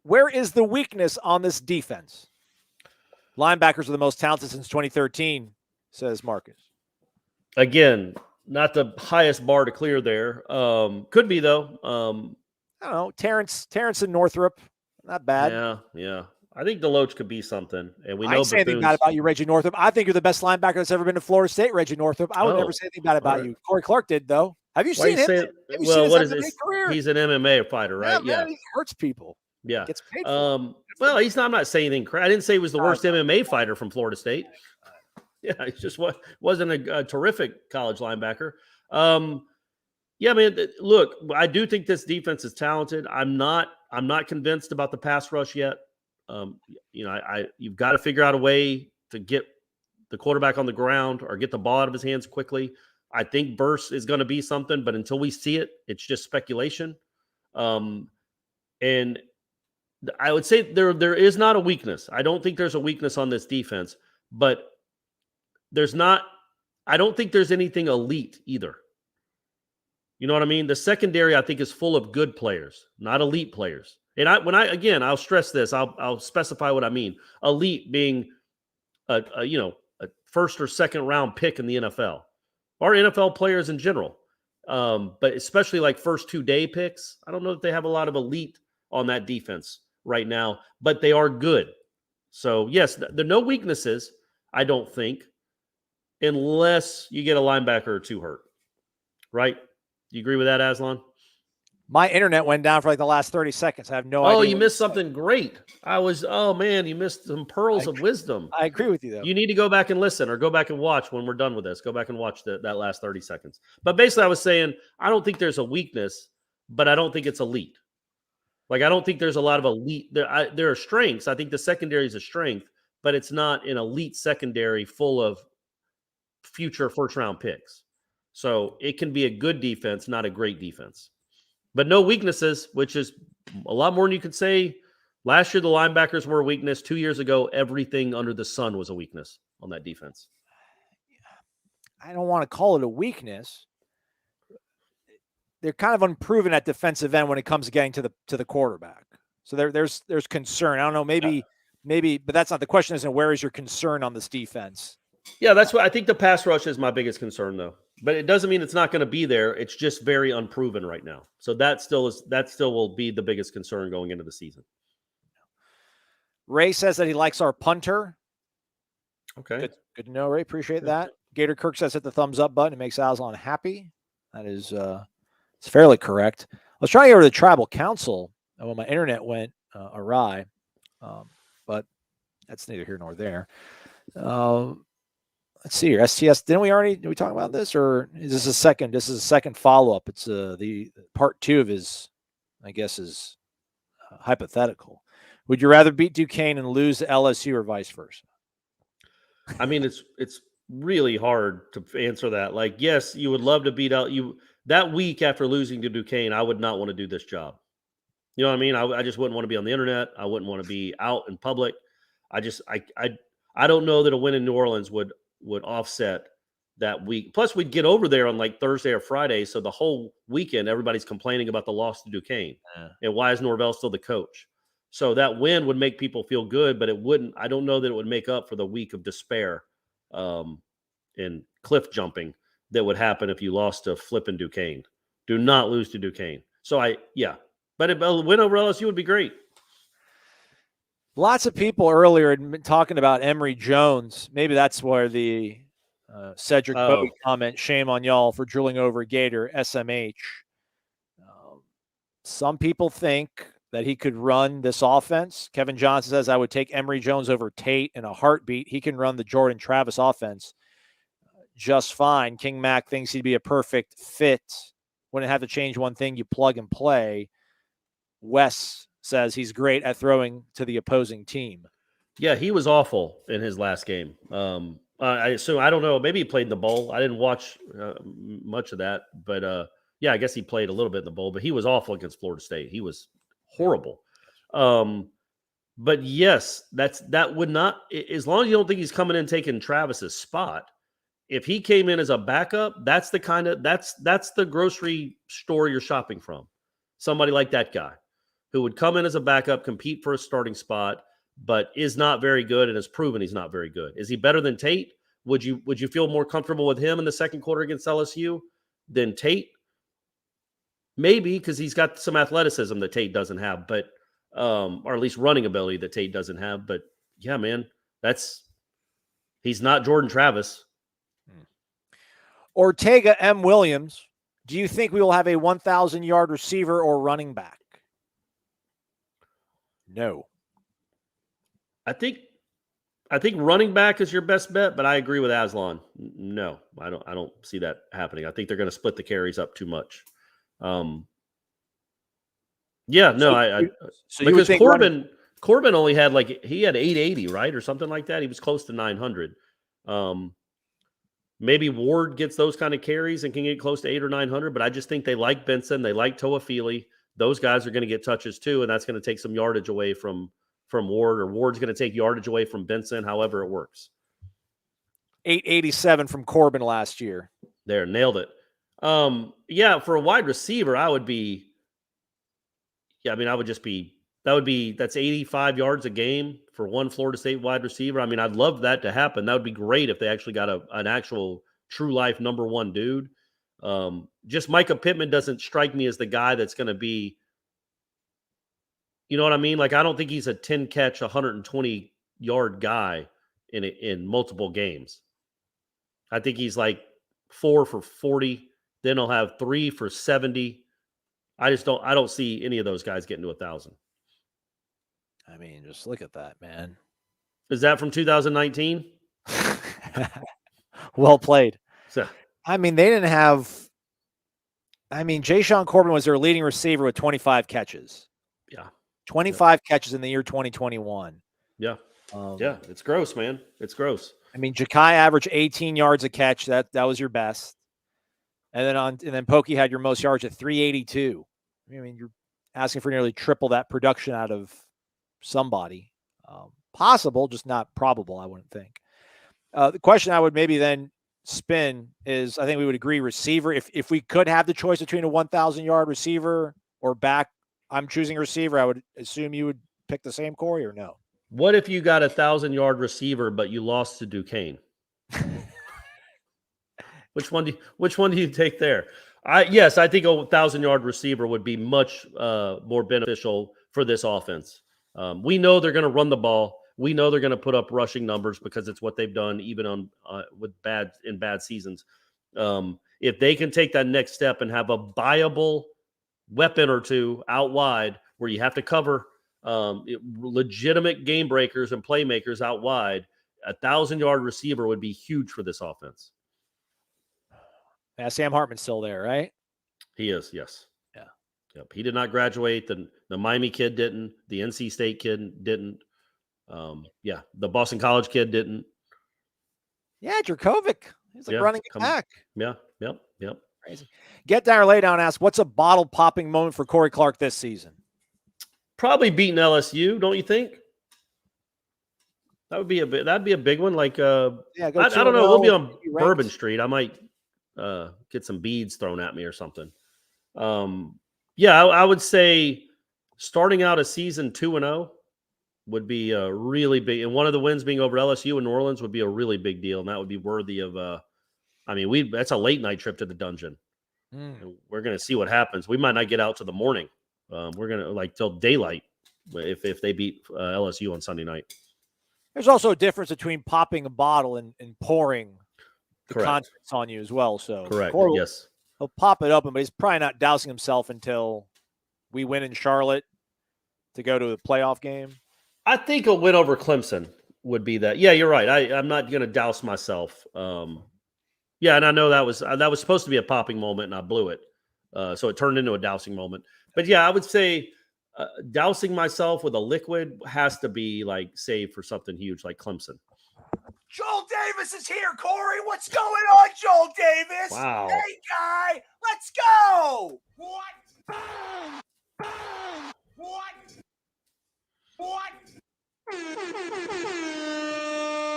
Where is the weakness on this defense? Linebackers are the most talented since 2013, says Marcus. Again, not the highest bar to clear there. Could be, though. I don't know. Terrence and Northrup, not bad. Yeah. I think Deloach could be something. And we know I ain't say anything bad about you, Reggie Northrup. I think you're the best linebacker that's ever been to Florida State, Reggie Northrup. I would never say anything bad about you. Corey Clark did, though. Have you seen him? Have you seen his MMA career? He's an MMA fighter, right? Yeah. Man, he hurts people. Yeah. Gets paid for well, I'm not saying anything. I didn't say he was the worst MMA fighter from Florida State. Yeah, he just wasn't a terrific college linebacker. Yeah, man. Look, I do think this defense is talented. I'm not convinced about the pass rush yet. You've got to figure out a way to get the quarterback on the ground or get the ball out of his hands quickly. I think burst is going to be something, but until we see it, it's just speculation. And I would say there is not a weakness. I don't think there's a weakness on this defense, but I don't think there's anything elite either. You know what I mean? The secondary, I think, is full of good players, not elite players. And I'll stress this. I'll specify what I mean. Elite being a first or second round pick in the NFL, or NFL players in general. But especially like first 2-day picks. I don't know that they have a lot of elite on that defense right now, but they are good. So yes, there are no weaknesses, I don't think, unless you get a linebacker or two hurt. Right? Do you agree with that, Aslan? My internet went down for like the last 30 seconds. I have no idea. Oh, you missed something great. You missed some pearls of wisdom. I agree with you, though. You need to go back and listen or go back and watch when we're done with this. Go back and watch that last 30 seconds. But basically, I was saying, I don't think there's a weakness, but I don't think it's elite. Like, I don't think there's a lot of elite. There are strengths. I think the secondary is a strength, but it's not an elite secondary full of future first-round picks. So it can be a good defense, not a great defense. But no weaknesses, which is a lot more than you could say. Last year, the linebackers were a weakness. 2 years ago, everything under the sun was a weakness on that defense. I don't want to call it a weakness. They're kind of unproven at defensive end when it comes to getting to the quarterback. So there's concern. I don't know, maybe, but that's not the question. Isn't where is your concern on this defense? Yeah, that's what I think. The pass rush is my biggest concern, though. But it doesn't mean it's not going to be there. It's just very unproven right now. So that still will be the biggest concern going into the season. Ray says that he likes our punter. Okay. Good to know, Ray. Appreciate that. Gator Kirk says hit the thumbs up button. It makes Aslan happy. That is it's fairly correct. I was trying to get over to the tribal council when my internet went awry. But that's neither here nor there. Let's see here. STS. Did we talk about this, or is this a second? This is a second follow-up. It's the part 2 of his, I guess, is hypothetical. Would you rather beat Duquesne and lose to LSU or vice versa? I mean, it's really hard to answer that. Like, yes, you would love to beat out you that week after losing to Duquesne. I would not want to do this job. You know what I mean? I just wouldn't want to be on the internet. I wouldn't want to be out in public. I don't know that a win in New Orleans would offset that week. Plus, we'd get over there on like Thursday or Friday. So the whole weekend, everybody's complaining about the loss to Duquesne. Yeah. And why is Norvell still the coach? So that win would make people feel good, but it wouldn't. I don't know that it would make up for the week of despair and cliff jumping that would happen if you lost to flipping Duquesne. Do not lose to Duquesne. So but a win over LSU would be great. Lots of people earlier had been talking about Emory Jones. Maybe that's where the Cedric Bowie comment, shame on y'all for drilling over Gator SMH. Some people think that he could run this offense. Kevin Johnson says, I would take Emory Jones over Tate in a heartbeat. He can run the Jordan Travis offense just fine. King Mac thinks he'd be a perfect fit. Wouldn't have to change one thing. You plug and play. Wes says he's great at throwing to the opposing team. Yeah, he was awful in his last game. I assume, I don't know, maybe he played in the bowl. I didn't watch much of that, but yeah, I guess he played a little bit in the bowl, but he was awful against Florida State. He was horrible. But yes, that would not, as long as you don't think he's coming in taking Travis's spot. If he came in as a backup, that's the grocery store you're shopping from. Somebody like that guy who would come in as a backup, compete for a starting spot, but is not very good and has proven he's not very good. Is he better than Tate? Would you feel more comfortable with him in the second quarter against LSU than Tate? Maybe, because he's got some athleticism that Tate doesn't have, but or at least running ability that Tate doesn't have. But yeah, man, he's not Jordan Travis. Ortega M. Williams, do you think we will have a 1,000-yard receiver or running back? No. I think running back is your best bet, but I agree with Aslan. No, I don't see that happening. I think they're going to split the carries up too much. Yeah, no, so because Corbin only had he had 880, right, or something like that. He was close to 900. Maybe Ward gets those kind of carries and can get close to 800 or 900, but I just think they like Benson. They like Toafili. Those guys are going to get touches too, and that's going to take some yardage away from Ward, or Ward's going to take yardage away from Benson, however it works. 887 from Corbin last year. There, nailed it. Yeah, for a wide receiver, I would just be, that's 85 yards a game for one Florida State wide receiver. I mean, I'd love that to happen. That would be great if they actually got an actual true life number one dude. Just Micah Pittman doesn't strike me as the guy that's going to be, you know what I mean? I don't think he's a 10 catch, 120 yard guy in multiple games. I think he's 4 for 40. Then he'll have 3 for 70. I don't see any of those guys getting to 1,000. I mean, just look at that, man. Is that from 2019? Well played. So, I mean, they didn't have. I mean, Jayshon Corbin was their leading receiver with 25 catches. Yeah. 25 catches in the year 2021. Yeah. Yeah. It's gross, man. It's gross. I mean, Ja'Kai averaged 18 yards a catch. That was your best. And then Pokey had your most yards at 382. I mean, you're asking for nearly triple that production out of somebody. Possible, just not probable, I wouldn't think. The question I would maybe then spin is, I think we would agree, receiver. If we could have the choice between a 1,000-yard receiver or back, I'm choosing receiver. I would assume you would pick the same, Corey, or no? What if you got a 1,000-yard receiver, but you lost to Duquesne? Which one do you take there? I think a 1,000-yard receiver would be much more beneficial for this offense. We know they're going to run the ball. We know they're going to put up rushing numbers because it's what they've done even on in bad seasons. If they can take that next step and have a viable weapon or two out wide where you have to cover legitimate game breakers and playmakers out wide, a 1,000-yard receiver would be huge for this offense. Yeah, Sam Hartman's still there, right? He is, yes. Yeah. Yep. He did not graduate. The Miami kid didn't. The NC State kid didn't. The Boston College kid didn't. Yeah, Dracovic. He's running it back. Yeah, yep. Crazy. Get Down or Lay Down asks, what's a bottle-popping moment for Corey Clark this season? Probably beating LSU, don't you think? That'd be a big one. I don't know. We'll be on Bourbon Street. I might get some beads thrown at me or something. I would say starting out a season 2-0 would be a really big, and one of the wins being over LSU in New Orleans would be a really big deal, and that would be worthy of. That's a late night trip to the dungeon. And we're gonna see what happens. We might not get out to the morning. We're gonna till daylight if they beat LSU on Sunday night. There's also a difference between popping a bottle and pouring the Correct. contents on you as well. So Correct. Corey, Yes. he'll pop it up, but he's probably not dousing himself until we win in Charlotte to go to a playoff game? I think a win over Clemson would be that. Yeah, you're right. I'm not going to douse myself. Yeah, and I know that was supposed to be a popping moment, and I blew it. So it turned into a dousing moment. But yeah, I would say dousing myself with a liquid has to be like saved for something huge like Clemson. Joel Davis is here, Corey. What's going on, Joel Davis? Wow. Hey, guy. Let's go. What? What?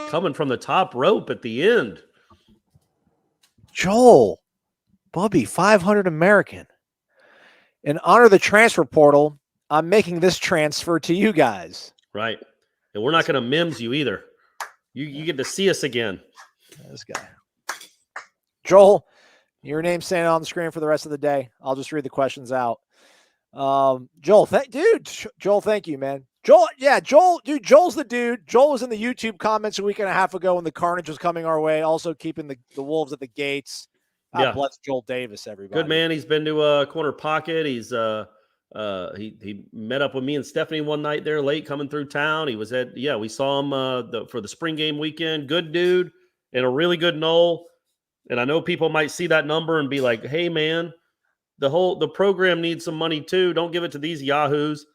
Coming from the top rope at the end. Joel, Bubby, 500 American. In honor of the transfer portal, I'm making this transfer to you guys. Right. And we're not going to mims you either. You get to see us again. This guy. Joel, your name's staying on the screen for the rest of the day. I'll just read the questions out. Joel, Joel, thank you, man. Joel, dude, Joel's the dude. Joel was in the YouTube comments a week and a half ago when the carnage was coming our way, also keeping the wolves at the gates. God bless Joel Davis, everybody. Good man. He's been to a corner pocket. He's he met up with me and Stephanie one night there late coming through town. He was we saw him for the spring game weekend. Good dude and a really good Nole. And I know people might see that number and be like, hey man, the program needs some money too. Don't give it to these yahoos.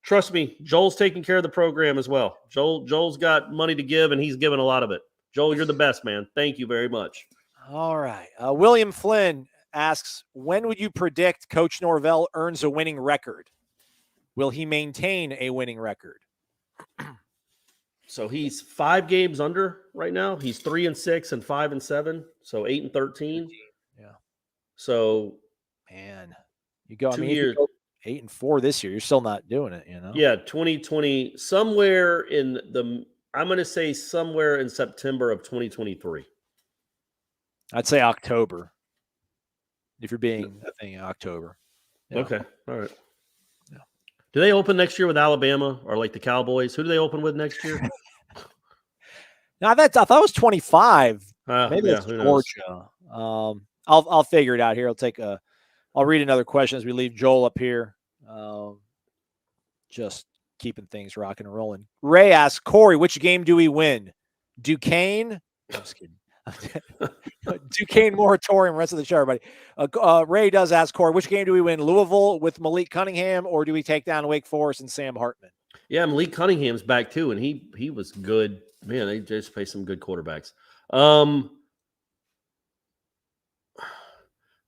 Trust me, Joel's taking care of the program as well. Joel's got money to give and he's given a lot of it. Joel, you're the best, man. Thank you very much. All right. William Flynn asks, when would you predict Coach Norvell earns a winning record? Will he maintain a winning record? So he's 5 games under right now. He's 3-6 and 5-7. So 8-13. Yeah. So, man, you go. 2 years. 8-4 this year. You're still not doing it, you know? Yeah, 2020. Somewhere in I'm going to say somewhere in September of 2023. I'd say October. If you're being a thing in October. Yeah. Okay. All right. Yeah. Do they open next year with Alabama or like the Cowboys? Who do they open with next year? Now I thought it was 25. Maybe it's who Georgia. I'll figure it out here. I'll read another question as we leave Joel up here. Just keeping things rocking and rolling. Ray asks, Corey, which game do we win? Duquesne? I'm just kidding. Duquesne moratorium, rest of the show, everybody. Ray does ask Corey, which game do we win? Louisville with Malik Cunningham, or do we take down Wake Forest and Sam Hartman? Yeah, Malik Cunningham's back too, and he was good. Man, they just play some good quarterbacks.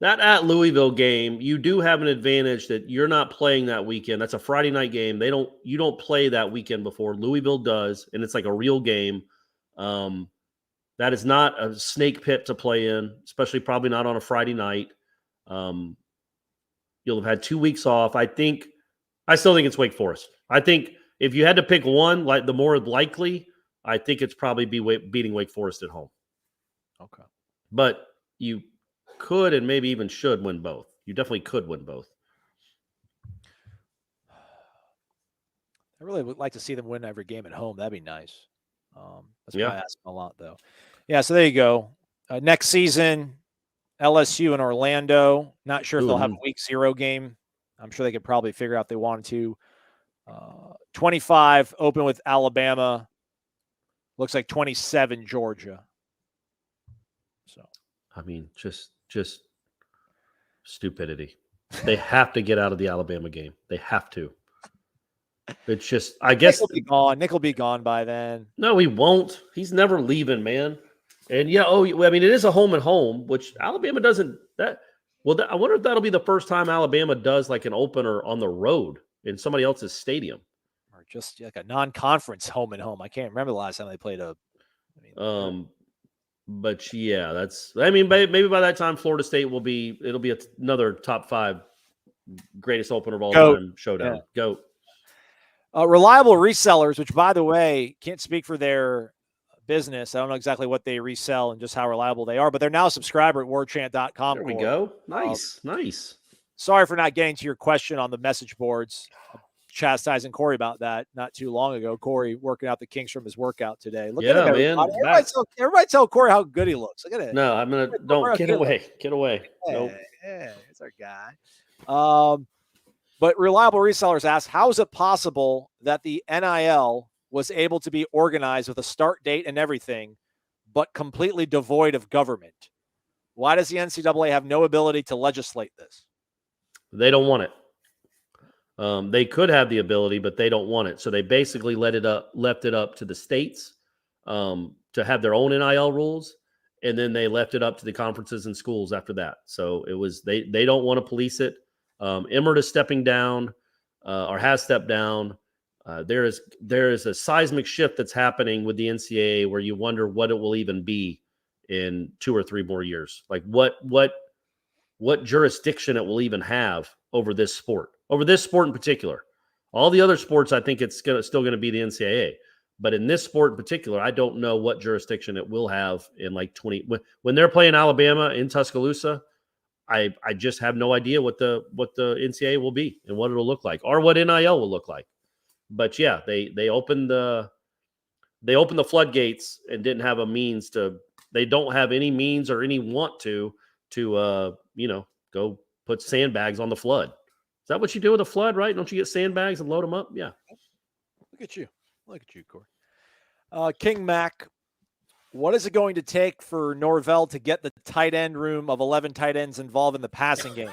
That at Louisville game, you do have an advantage that you're not playing that weekend. That's a Friday night game. You don't play that weekend before. Louisville does, and it's like a real game. That is not a snake pit to play in, especially probably not on a Friday night. You'll have had 2 weeks off. I still think it's Wake Forest. I think if you had to pick one, like the more likely, I think it's probably beating Wake Forest at home. Okay. But you could and maybe even should win both. You definitely could win both. I really would like to see them win every game at home. That'd be nice. That's why I ask them a lot, though. Yeah, so there you go. Next season, LSU in Orlando. Not sure if they'll have a week 0 game. I'm sure they could probably figure out if they wanted to. 25 open with Alabama. Looks like 27 Georgia. So, I mean, just stupidity. They have to get out of the Alabama game. They have to. It's just, I guess. Nick will be gone by then. No, he won't. He's never leaving, man. And it is a home and home, which Alabama doesn't. I wonder if that'll be the first time Alabama does like an opener on the road in somebody else's stadium, or just like a non-conference home and home. I can't remember the last time they played But yeah, maybe by that time Florida State it'll be another top 5 greatest opener of all time showdown. Yeah. Go. Reliable resellers, which, by the way, can't speak for their business. I don't know exactly what they resell and just how reliable they are, but they're now a subscriber at warchant.com. There we go. Nice. Sorry for not getting to your question on the message boards. Chastising Corey about that not too long ago. Corey working out the kinks from his workout today. Look at him, man. Everybody tell Corey how good he looks. Look at it. No, I'm gonna get away. Hey, it's our guy. But Reliable Resellers asks, how is it possible that the NIL was able to be organized with a start date and everything, but completely devoid of government? Why does the NCAA have no ability to legislate this? They don't want it. They could have the ability, but they don't want it. So they basically left it up to the states to have their own NIL rules, and then they left it up to the conferences and schools after that. So it was they don't want to police it. Emmert is stepping down, or has stepped down. There is a seismic shift that's happening with the NCAA where you wonder what it will even be in 2 or 3 more years. Like what jurisdiction it will even have over this sport in particular. All the other sports, I think it's still going to be the NCAA. But in this sport in particular, I don't know what jurisdiction it will have in like 20. When they're playing Alabama in Tuscaloosa, I just have no idea what the NCAA will be and what it'll look like, or what NIL will look like. But yeah, they opened the floodgates and didn't have a means to. They don't have any means or any want to go put sandbags on the flood. Is that what you do with a flood, right? Don't you get sandbags and load them up? Yeah. Look at you, Corey. King Mac, what is it going to take for Norvell to get the tight end room of 11 tight ends involved in the passing game?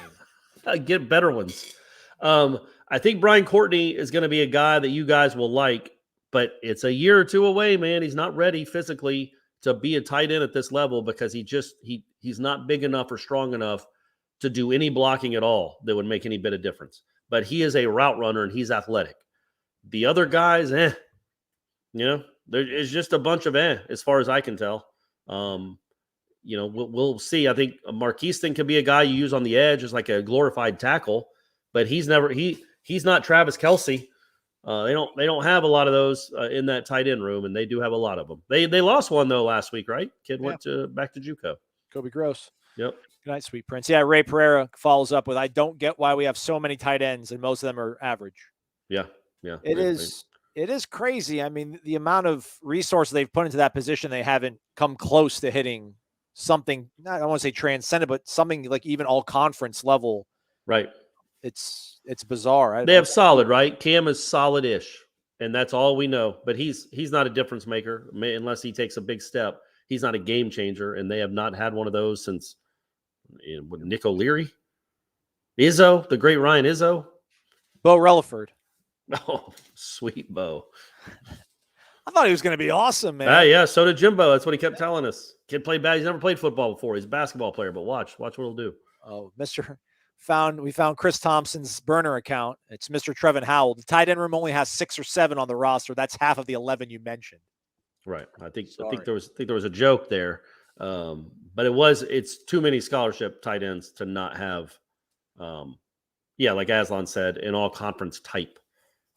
Get better ones. I think Brian Courtney is going to be a guy that you guys will like, but it's a year or 2 away, man. He's not ready physically to be a tight end at this level because he's not big enough or strong enough to do any blocking at all that would make any bit of difference. But he is a route runner and he's athletic. The other guys, there's just a bunch of as far as I can tell. We'll see. I think Marquiston could be a guy you use on the edge as like a glorified tackle, but he's not Travis Kelce. They don't have a lot of those in that tight end room, and they do have a lot of them. They lost one though last week, right? Kid went back to JUCO. Kobe Gross. Yep. Good night, sweet prince. Yeah, Ray Pereira follows up with, I don't get why we have so many tight ends, and most of them are average. Yeah. It is crazy. I mean, the amount of resources they've put into that position, they haven't come close to hitting something, I don't want to say transcendent, but something like even all conference level. Right. It's bizarre. They have solid, right? Cam is solid-ish, and that's all we know. But he's not a difference maker unless he takes a big step. He's not a game changer, and they have not had one of those since Nick O'Leary, Izzo, the great Ryan Izzo, Bo Relaford. Oh, sweet Bo. I thought he was going to be awesome, man. Yeah, so did Jimbo. That's what he kept telling us. Kid played bad. He's never played football before. He's a basketball player, but watch what he'll do. Oh, we found Chris Thompson's burner account. It's Mr. Trevin Howell. The tight end room only has 6 or 7 on the roster. That's half of the 11 you mentioned. Right. I think there was a joke there. But it's too many scholarship tight ends to not have like Aslan said, an all conference type.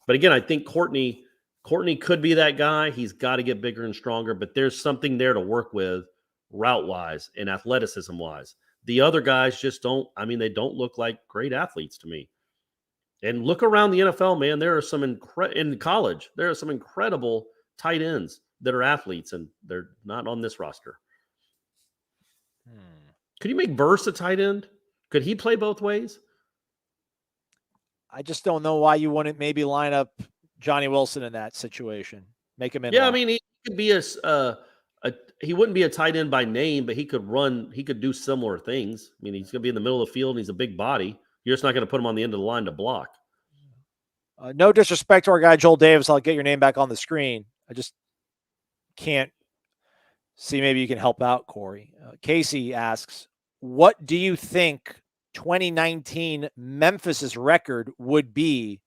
But again, I think Courtney could be that guy. He's got to get bigger and stronger, but there's something there to work with route wise and athleticism wise. The other guys just don't look like great athletes to me. And look around the NFL, man, there are some in college, there are some incredible tight ends that are athletes, and they're not on this roster. Could you make Burse a tight end? Could he play both ways? I just don't know why you wouldn't maybe line up Johnny Wilson in that situation. Make him in. Yeah, I mean, he could be he wouldn't be a tight end by name, but he could run. He could do similar things. I mean, he's going to be in the middle of the field, and he's a big body. You're just not going to put him on the end of the line to block. No disrespect to our guy Joel Davis. I'll get your name back on the screen. I just can't see. Maybe you can help out, Corey. Casey asks, what do you think 2019 Memphis's record would be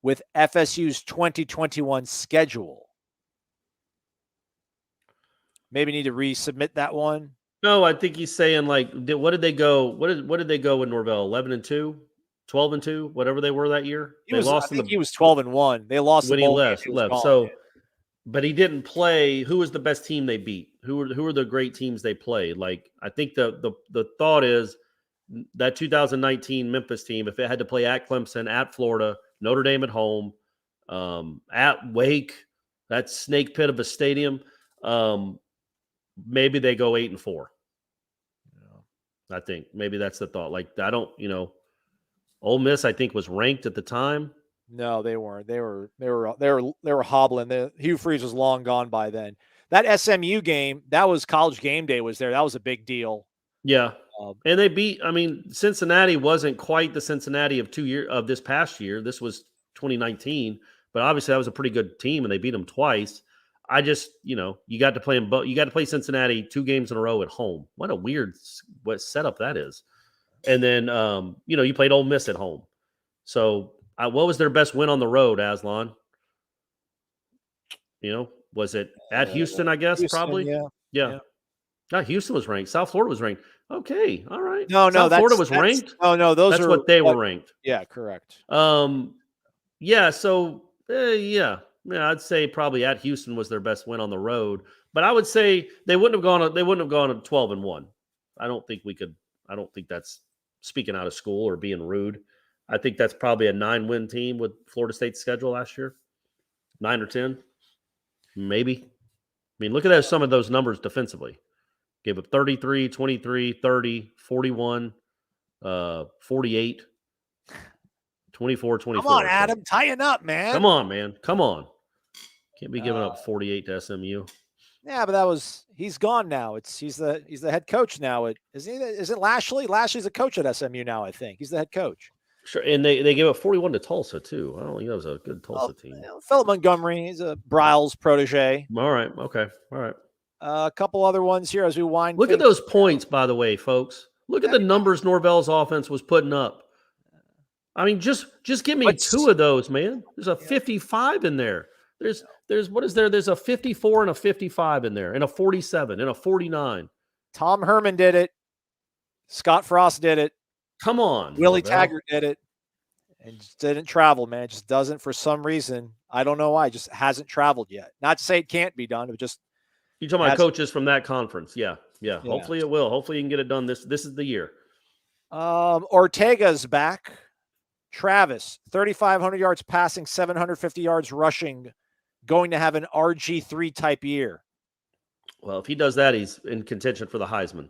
with FSU's 2021 schedule? Maybe need to resubmit that one. No, I think he's saying what did they go? What did they go with Norvell? 11-2, 12-2, whatever they were that year. He was 12-1. They lost when he left. So, but he didn't play. Who was the best team they beat? Who are the great teams they played? Like, I think the thought is that 2019 Memphis team, if it had to play at Clemson, at Florida, Notre Dame at home, at Wake, that snake pit of a stadium, maybe they go 8-4. I think maybe that's the thought. Like, I don't, Ole Miss, I think, was ranked at the time. No, they weren't. They were hobbling. Hugh Freeze was long gone by then. That SMU game, that was College Game Day was there. That was a big deal. Yeah. And they beat, Cincinnati wasn't quite the Cincinnati of this past year. This was 2019, but obviously that was a pretty good team and they beat them twice. I just, you got to play them both. You got to play Cincinnati 2 games in a row at home. What a weird setup that is. And then, you played Ole Miss at home. So what was their best win on the road, Aslan? Was it at Houston, I guess, Houston, probably? Yeah. No, Houston was ranked. South Florida was ranked. Okay, all right. No, South Florida was ranked? No, that's what they were ranked. Yeah, correct. Yeah, so, yeah, I'd say probably at Houston was their best win on the road. But I would say they wouldn't have gone at 12-1. I don't think that's speaking out of school or being rude. I think that's probably a 9-win team with Florida State's schedule last year. 9 or 10, maybe. Look at some of those numbers defensively. Gave up 33, 23, 30, 41, 48, 24, 24. Come on, Adam. Tighten up, man. Come on, man. Come on. Can't be giving up 48 to SMU. Yeah, but he's gone now. He's the head coach now. Is it Lashley? Lashley's a coach at SMU now, I think. He's the head coach. Sure, and they gave up 41 to Tulsa, too. I don't think that was a good Tulsa team. Philip Montgomery, he's a Bryles protege. All right, okay, all right. A couple other ones here as we wind. Look at those points, by the way, folks. Look at the numbers Norvell's offense was putting up. Just give me 2 of those, man. There's a 55 in there. There's what is there? There's a 54 and a 55 in there, and a 47 and a 49. Tom Herman did it. Scott Frost did it. Come on. Willie Taggart did it. And just didn't travel, man. It just doesn't for some reason. I don't know why. It just hasn't traveled yet. Not to say it can't be done. It just. You're talking about coaches from that conference. Yeah. Hopefully it will. Hopefully you can get it done. This is the year. Ortega's back. Travis, 3,500 yards passing, 750 yards rushing. Going to have an RG3 type year. Well, if he does that, he's in contention for the Heisman.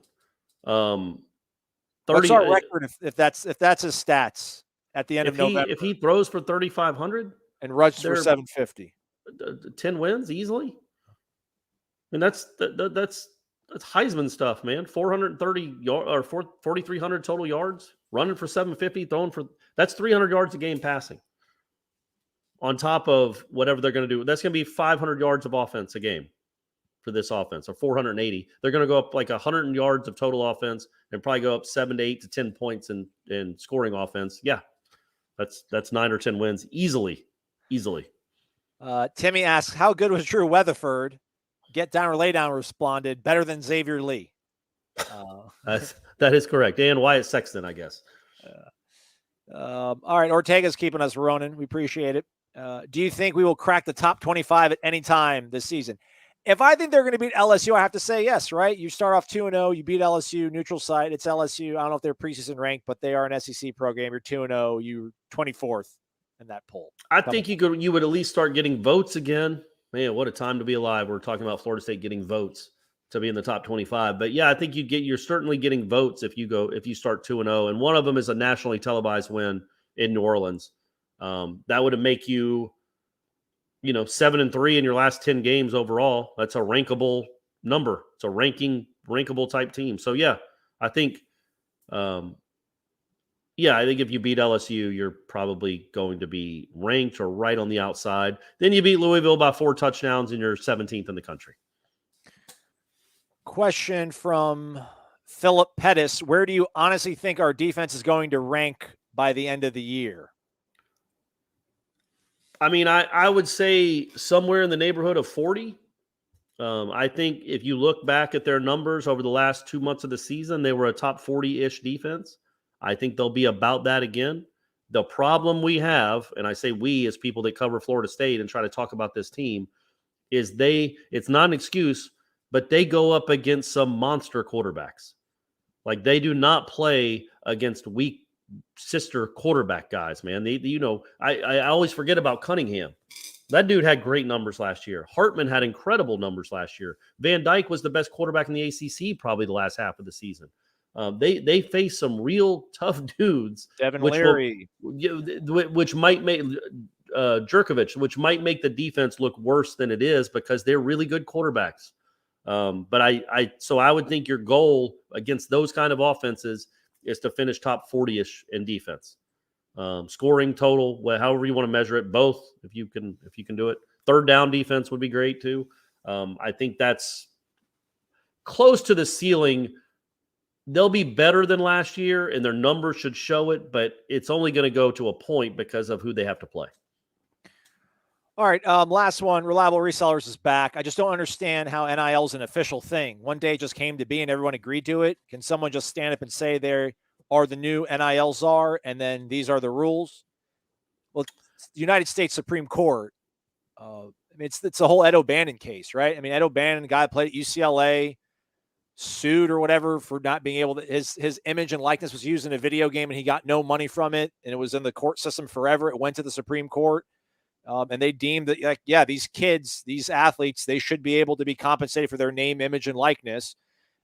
30, what's our record if that's his stats at the end of November? If he throws for 3,500 and rushes for 750, 10 wins easily. That's Heisman stuff, man. 430 yards or 4,300 total yards, running for 750, throwing for that's 300 yards a game passing. On top of whatever they're going to do, that's going to be 500 yards of offense a game for this offense, or 480. They're going to go up like 100 yards of total offense and probably go up 7 to 8 to 10 points in scoring offense. Yeah, that's 9 or 10 wins easily. Timmy asks, how good was Drew Weatherford? Get down or lay down responded, better than Xavier Lee. That is correct. And Wyatt Sexton, I guess. All right, Ortega's keeping us running. We appreciate it. Do you think we will crack the top 25 at any time this season? If I think they're going to beat LSU, I have to say yes, right? You start off 2-0, you beat LSU, neutral site. It's LSU. I don't know if they're preseason ranked, but they are an SEC program. You're 2-0, you're 24th in that poll. I think you would at least start getting votes again. Man, what a time to be alive. We're talking about Florida State getting votes to be in the top 25. But yeah, I think you're certainly getting votes if you start 2-0. And one of them is a nationally televised win in New Orleans. That would make you 7-3 in your last 10 games overall. That's a rankable number. It's a rankable type team. So yeah, I think if you beat LSU, you're probably going to be ranked or right on the outside. Then you beat Louisville by 4 touchdowns and you're 17th in the country. Question from Philip Pettis. Where do you honestly think our defense is going to rank by the end of the year? I would say somewhere in the neighborhood of 40. I think if you look back at their numbers over the last 2 months of the season, they were a top 40-ish defense. I think they'll be about that again. The problem we have, and I say we as people that cover Florida State and try to talk about this team, is it's not an excuse, but they go up against some monster quarterbacks. Like, they do not play against weak sister quarterback guys, man. I always forget about Cunningham. That dude had great numbers last year. Hartman had incredible numbers last year. Van Dyke was the best quarterback in the ACC probably the last half of the season. They face some real tough dudes. Devin Leary, which might make Jerkovich, which might make the defense look worse than it is because they're really good quarterbacks. But I would think your goal against those kind of offenses is to finish top 40-ish in defense. Scoring total, however you want to measure it, both if you can do it. Third down defense would be great too. I think that's close to the ceiling. They'll be better than last year, and their numbers should show it, but it's only going to go to a point because of who they have to play. All right, last one. Reliable Resellers is back. I just don't understand how NIL is an official thing. One day it just came to be and everyone agreed to it. Can someone just stand up and say they are the new NIL czar and then these are the rules? Well, the United States Supreme Court, I mean, it's a whole Ed O'Bannon case, right? I mean, Ed O'Bannon, the guy that played at UCLA, sued or whatever for not being able to, his image and likeness was used in a video game and he got no money from it. And it was in the court system forever. It went to the Supreme Court. And they deemed that, like, yeah, these kids, these athletes, they should be able to be compensated for their name, image, and likeness.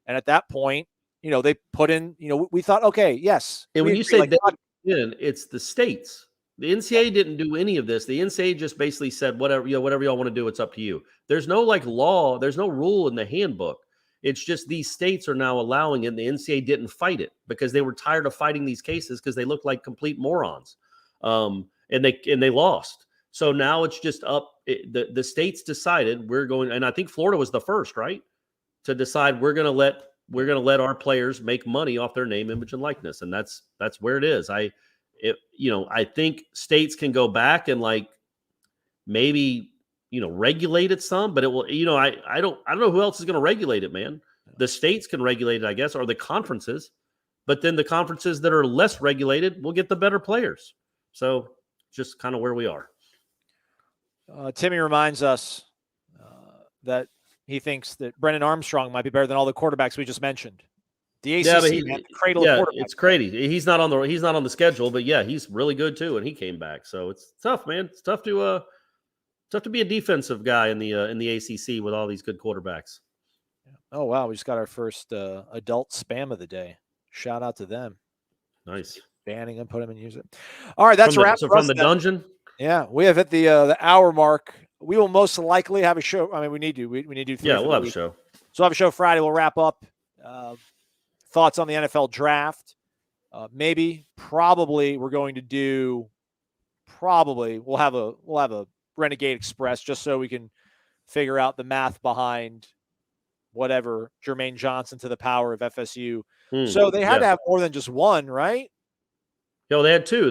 And at that point, they put in, we thought, okay, yes. And when you say that, it's the states. The NCAA didn't do any of this. The NCAA just basically said, whatever y'all want to do, it's up to you. There's no law. There's no rule in the handbook. It's just these states are now allowing it. And the NCAA didn't fight it because they were tired of fighting these cases because they looked like complete morons. And they lost. So now it's just up. The states decided we're going, and I think Florida was the first, right, to decide we're going to let our players make money off their name, image, and likeness, and that's where it is. I think states can go back and maybe regulate it some, but it will. I don't know who else is going to regulate it, man. The states can regulate it, I guess, or the conferences, but then the conferences that are less regulated will get the better players. So just kind of where we are. Timmy reminds us that he thinks that Brennan Armstrong might be better than all the quarterbacks we just mentioned. The ACC, cradle of quarterbacks. It's crazy. He's not on the schedule, but yeah, he's really good too, and he came back. So it's tough, man. It's tough to be a defensive guy in the ACC with all these good quarterbacks. Oh wow, we just got our first adult spam of the day. Shout out to them. Nice. Banning them, put them and use it. All right, that's a wrap. So from the dungeon. Yeah, we have hit the hour mark. We will most likely have a show. I mean, we need to. We need to do. Yeah, we'll have a show. So we'll have a show Friday. We'll wrap up. Thoughts on the NFL draft. Probably we're going to do. We'll have a Renegade Express just so we can figure out the math behind whatever Jermaine Johnson to the power of FSU. So they had to have more than just one, right? No, they had two.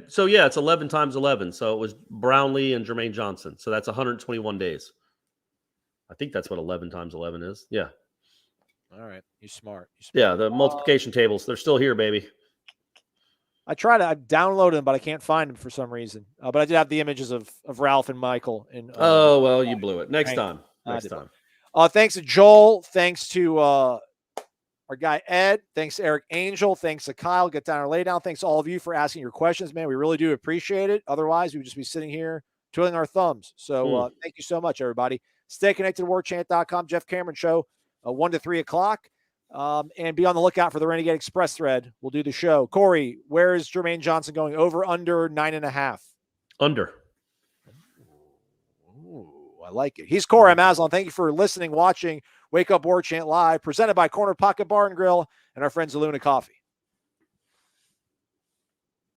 So yeah, it's 11 times 11. So it was Brownlee and Jermaine Johnson. So that's 121 days. I think that's what 11 times 11 is. Yeah. All right. You're smart. Yeah, the multiplication tables, they're still here, baby. I downloaded them, but I can't find them for some reason. But I did have the images of Ralph and Michael. You blew it. Next time. Thanks to Joel. Thanks to our guy Ed. Thanks to Eric Angel. Thanks to Kyle. Get down or lay down. Thanks to all of you for asking your questions, man. We really do appreciate it. Otherwise, we would just be sitting here twiddling our thumbs. So thank you so much, everybody. Stay connected to warchant.com. Jeff Cameron Show, 1 to 3 o'clock. And be on the lookout for the Renegade Express thread. We'll do the show. Corey, where is Jermaine Johnson going? Over, under 9.5? Under. Ooh, I like it. He's Corey. I'm Aslan. Thank you for listening, watching Wake Up Warchant Live, presented by Corner Pocket Bar and Grill and our friends at Luna Coffee.